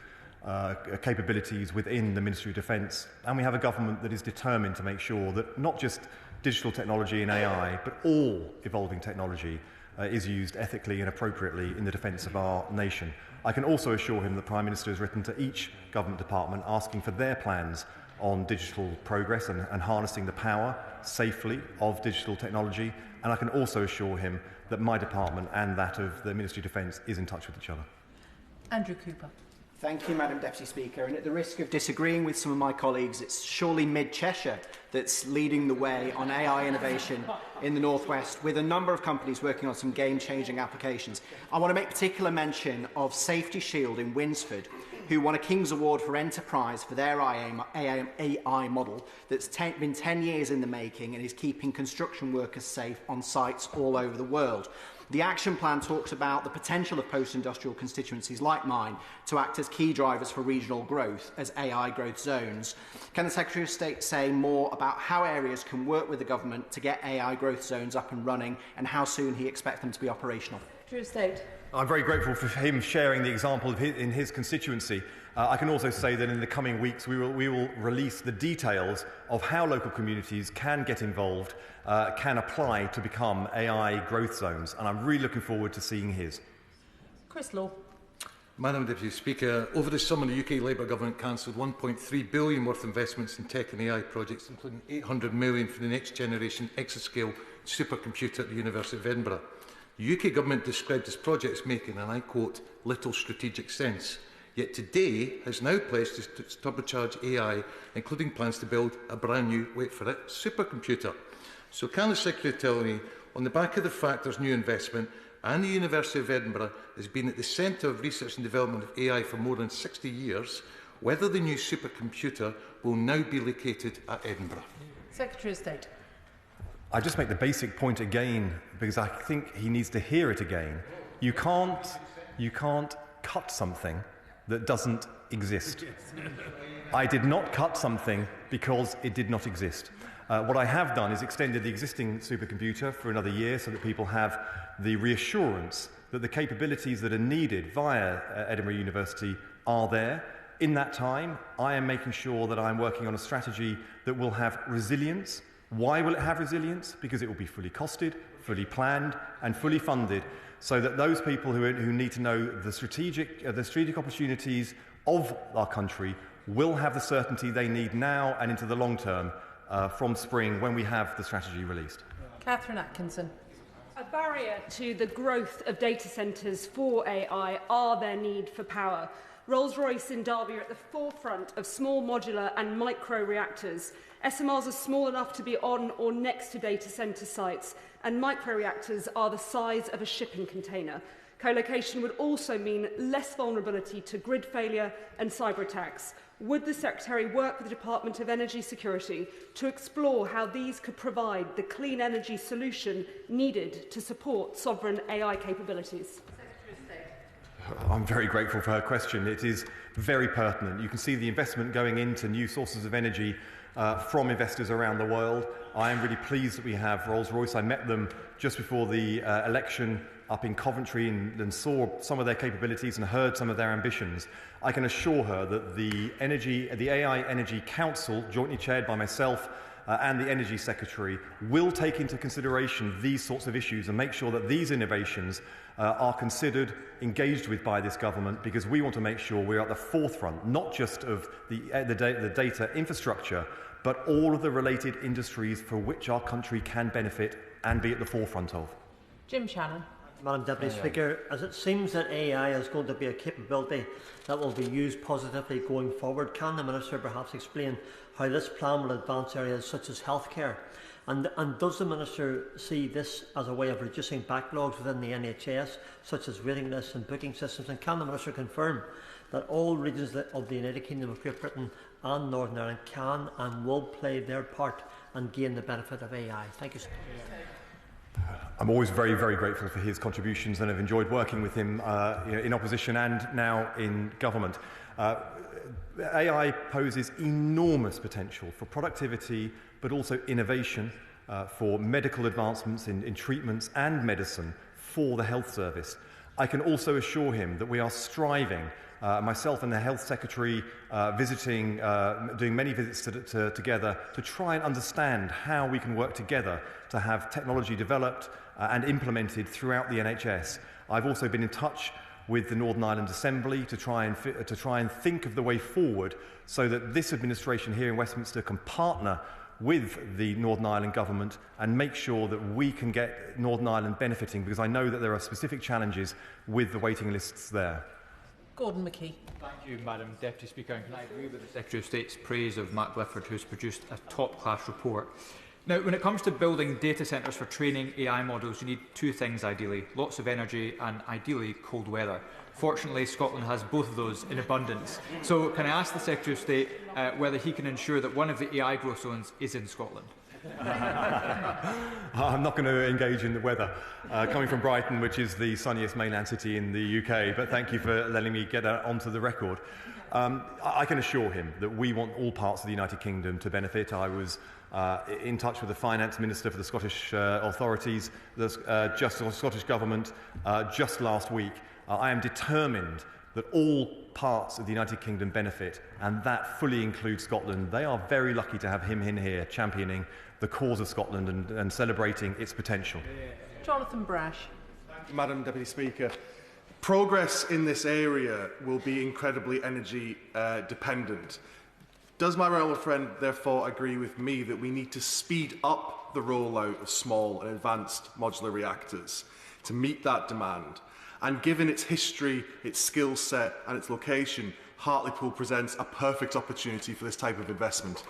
capabilities within the Ministry of Defence, and we have a government that is determined to make sure that not just digital technology and AI, but all evolving technology is used ethically and appropriately in the defence of our nation. I can also assure him that the Prime Minister has written to each government department asking for their plans on digital progress and harnessing the power safely of digital technology, and I can also assure him that my department and that of the Ministry of Defence is in touch with each other. Andrew Cooper. Thank you, Madam Deputy Speaker. And at the risk of disagreeing with some of my colleagues, it's surely Mid-Cheshire that's leading the way on AI innovation in the North West, with a number of companies working on some game-changing applications. I want to make particular mention of Safety Shield in Winsford, who won a King's Award for Enterprise for their AI model that's been 10 years in the making and is keeping construction workers safe on sites all over the world. The action plan talks about the potential of post-industrial constituencies like mine to act as key drivers for regional growth as AI growth zones. Can the Secretary of State say more about how areas can work with the government to get AI growth zones up and running, and how soon he expects them to be operational? Secretary of State. I'm very grateful for him sharing the example of in his constituency. I can also say that in the coming weeks we will release the details of how local communities can get involved, can apply to become AI growth zones, and I'm really looking forward to seeing his. Chris Law. Madam Deputy Speaker, over the summer the UK Labour Government cancelled £1.3 billion worth of investments in tech and AI projects, including £800 million for the next generation exascale supercomputer at the University of Edinburgh. The UK Government described this project as making, and I quote, little strategic sense. Yet today has now pledged to turbocharge AI, including plans to build a brand new, wait for it, supercomputer. So can the Secretary tell me, on the back of the fact there's new investment and the University of Edinburgh has been at the centre of research and development of AI for more than 60 years, whether the new supercomputer will now be located at Edinburgh? Secretary of State. I just make the basic point again, because I think he needs to hear it again. You can't cut something that doesn't exist. I did not cut something because it did not exist. What I have done is extended the existing supercomputer for another year so that people have the reassurance that the capabilities that are needed via Edinburgh University are there. In that time, I am making sure that I'm working on a strategy that will have resilience. Why will it have resilience? Because it will be fully costed, fully planned and fully funded, so that those people who need to know the strategic opportunities of our country will have the certainty they need now and into the long term from spring when we have the strategy released. Catherine Atkinson. A barrier to the growth of data centres for AI are their need for power. Rolls-Royce in Derby are at the forefront of small modular and micro reactors. SMRs are small enough to be on or next to data centre sites, and micro-reactors are the size of a shipping container. Co-location would also mean less vulnerability to grid failure and cyber attacks. Would the Secretary work with the Department of Energy Security to explore how these could provide the clean energy solution needed to support sovereign AI capabilities? I'm very grateful for her question. It is very pertinent. You can see the investment going into new sources of energy from investors around the world. I am really pleased that we have Rolls-Royce. I met them just before the election up in Coventry and saw some of their capabilities and heard some of their ambitions. I can assure her that the AI Energy Council, jointly chaired by myself and the Energy Secretary, will take into consideration these sorts of issues and make sure that these innovations are considered, engaged with by this government, because we want to make sure we're at the forefront, not just of the data infrastructure, but all of the related industries for which our country can benefit and be at the forefront of. Jim Shannon. Madam Deputy Speaker, as it seems that AI is going to be a capability that will be used positively going forward, can the Minister perhaps explain how this plan will advance areas such as healthcare? And does the Minister see this as a way of reducing backlogs within the NHS, such as waiting lists and booking systems? And can the Minister confirm that all regions of the United Kingdom of Great Britain and Northern Ireland can and will play their part and gain the benefit of AI? Thank you, sir. I'm always very, very grateful for his contributions and have enjoyed working with him in opposition and now in government. AI poses enormous potential for productivity, but also innovation, for medical advancements in treatments and medicine for the health service. I can also assure him that we are striving, myself and the Health Secretary doing many visits together to try and understand how we can work together to have technology developed and implemented throughout the NHS. I've also been in touch with the Northern Ireland Assembly to try and think of the way forward so that this administration here in Westminster can partner with the Northern Ireland government and make sure that we can get Northern Ireland benefiting, because I know that there are specific challenges with the waiting lists there. Gordon McKee. Thank you, Madam Deputy Speaker. And can I agree with the Secretary of State's praise of Matt Efford, who's produced a top-class report. Now, when it comes to building data centres for training AI models, you need two things ideally: lots of energy and ideally cold weather. Fortunately, Scotland has both of those in abundance. So can I ask the Secretary of State whether he can ensure that one of the AI growth zones is in Scotland? I'm not going to engage in the weather, coming from Brighton, which is the sunniest mainland city in the UK, but thank you for letting me get that onto the record. I can assure him that we want all parts of the United Kingdom to benefit. I was in touch with the Finance Minister for the Scottish authorities, the Scottish Government, just last week. I am determined that all parts of the United Kingdom benefit, and that fully includes Scotland. They are very lucky to have him in here championing the cause of Scotland and celebrating its potential. Jonathan Brash. Thank you, Madam Deputy Speaker. Progress in this area will be incredibly energy dependent. Does my honourable friend therefore agree with me that we need to speed up the rollout of small and advanced modular reactors to meet that demand? And given its history, its skill set and its location, Hartlepool presents a perfect opportunity for this type of investment.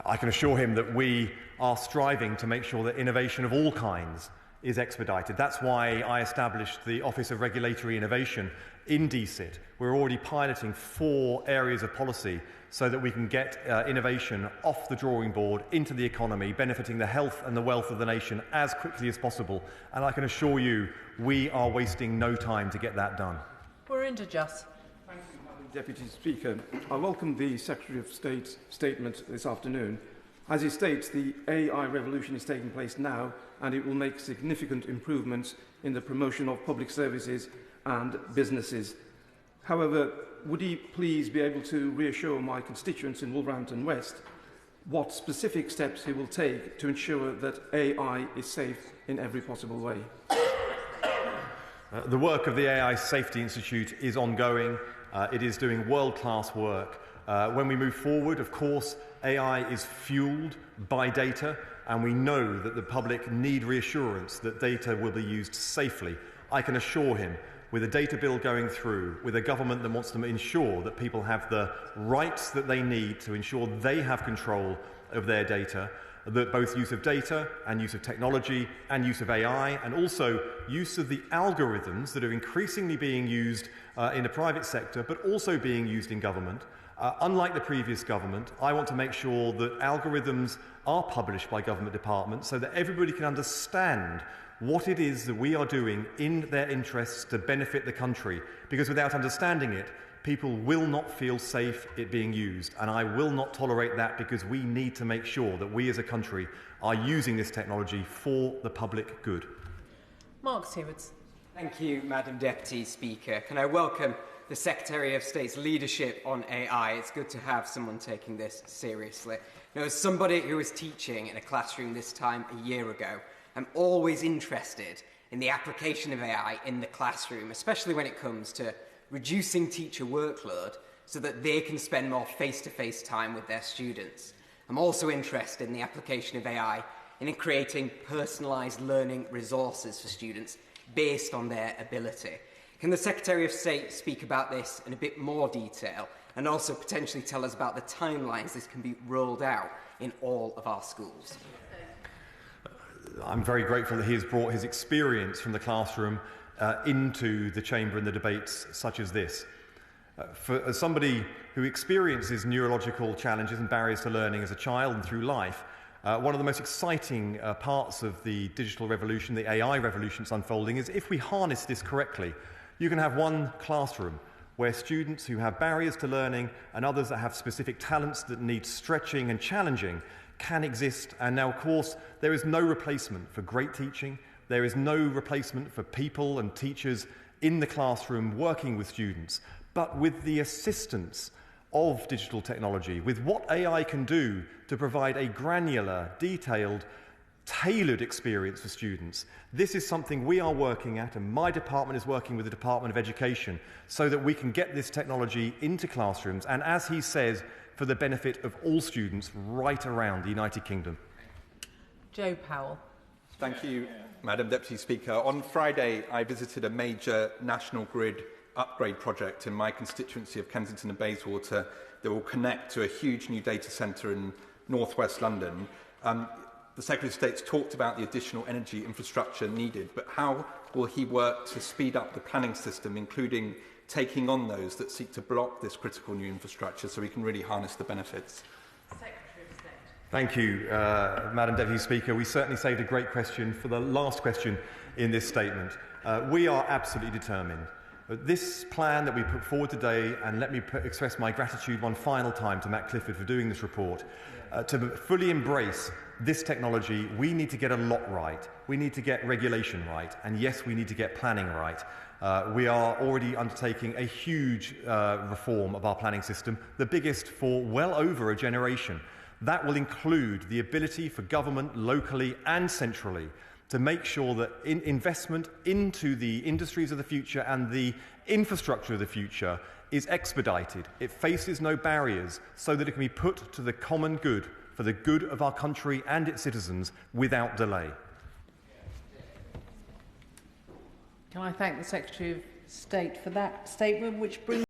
I can assure him that we are striving to make sure that innovation of all kinds is expedited. That's why I established the Office of Regulatory Innovation in DCIT. We're already piloting 4 areas of policy so that we can get innovation off the drawing board into the economy, benefiting the health and the wealth of the nation as quickly as possible. And I can assure you, we are wasting no time to get that done. We're into just. Thank you, Madam Deputy Speaker. I welcome the Secretary of State's statement this afternoon. As he states, the AI revolution is taking place now, and it will make significant improvements in the promotion of public services and businesses. However, would he please be able to reassure my constituents in Wolverhampton West what specific steps he will take to ensure that AI is safe in every possible way? The work of the AI Safety Institute is ongoing. It is doing world-class work. When we move forward, of course, AI is fuelled by data, and we know that the public need reassurance that data will be used safely. I can assure him, with a data bill going through, with a government that wants to ensure that people have the rights that they need to ensure they have control of their data, that both use of data and use of technology and use of AI and also use of the algorithms that are increasingly being used in the private sector but also being used in government. Unlike the previous government, I want to make sure that algorithms are published by government departments so that everybody can understand what it is that we are doing in their interests to benefit the country. Because without understanding it, people will not feel safe it being used. And I will not tolerate that, because we need to make sure that we as a country are using this technology for the public good. Mark Stewards. Thank you, Madam Deputy Speaker. Can I welcome the Secretary of State's leadership on AI? It's good to have someone taking this seriously. Now, as somebody who was teaching in a classroom this time a year ago, I'm always interested in the application of AI in the classroom, especially when it comes to reducing teacher workload so that they can spend more face-to-face time with their students. I'm also interested in the application of AI and in creating personalised learning resources for students based on their ability. Can the Secretary of State speak about this in a bit more detail and also potentially tell us about the timelines this can be rolled out in all of our schools? I'm very grateful that he has brought his experience from the classroom into the chamber and the debates such as this. As somebody who experiences neurological challenges and barriers to learning as a child and through life, one of the most exciting parts of the digital revolution, the AI revolution that's unfolding, is if we harness this correctly, you can have one classroom where students who have barriers to learning and others that have specific talents that need stretching and challenging can exist. And now, of course, there is no replacement for great teaching. There is no replacement for people and teachers in the classroom working with students. But with the assistance of digital technology, with what AI can do to provide a granular, detailed, tailored experience for students, this is something we are working at, and my department is working with the Department of Education so that we can get this technology into classrooms and, as he says, for the benefit of all students right around the United Kingdom. Joe Powell. Thank you, Madam Deputy Speaker. On Friday, I visited a major national grid upgrade project in my constituency of Kensington and Bayswater that will connect to a huge new data centre in northwest London. The Secretary of State's talked about the additional energy infrastructure needed, but how will he work to speed up the planning system, including taking on those that seek to block this critical new infrastructure so we can really harness the benefits? Secretary of State. Thank you, Madam Deputy Speaker. We certainly saved a great question for the last question in this statement. We are absolutely determined. This plan that we put forward today, and let me express my gratitude one final time to Matt Clifford for doing this report, to fully embrace this technology, we need to get a lot right. We need to get regulation right, and yes, we need to get planning right. We are already undertaking a huge reform of our planning system, the biggest for well over a generation. That will include the ability for government, locally and centrally, to make sure that investment into the industries of the future and the infrastructure of the future is expedited. It faces no barriers so that it can be put to the common good, for the good of our country and its citizens, without delay. Can I thank the Secretary of State for that statement, which brings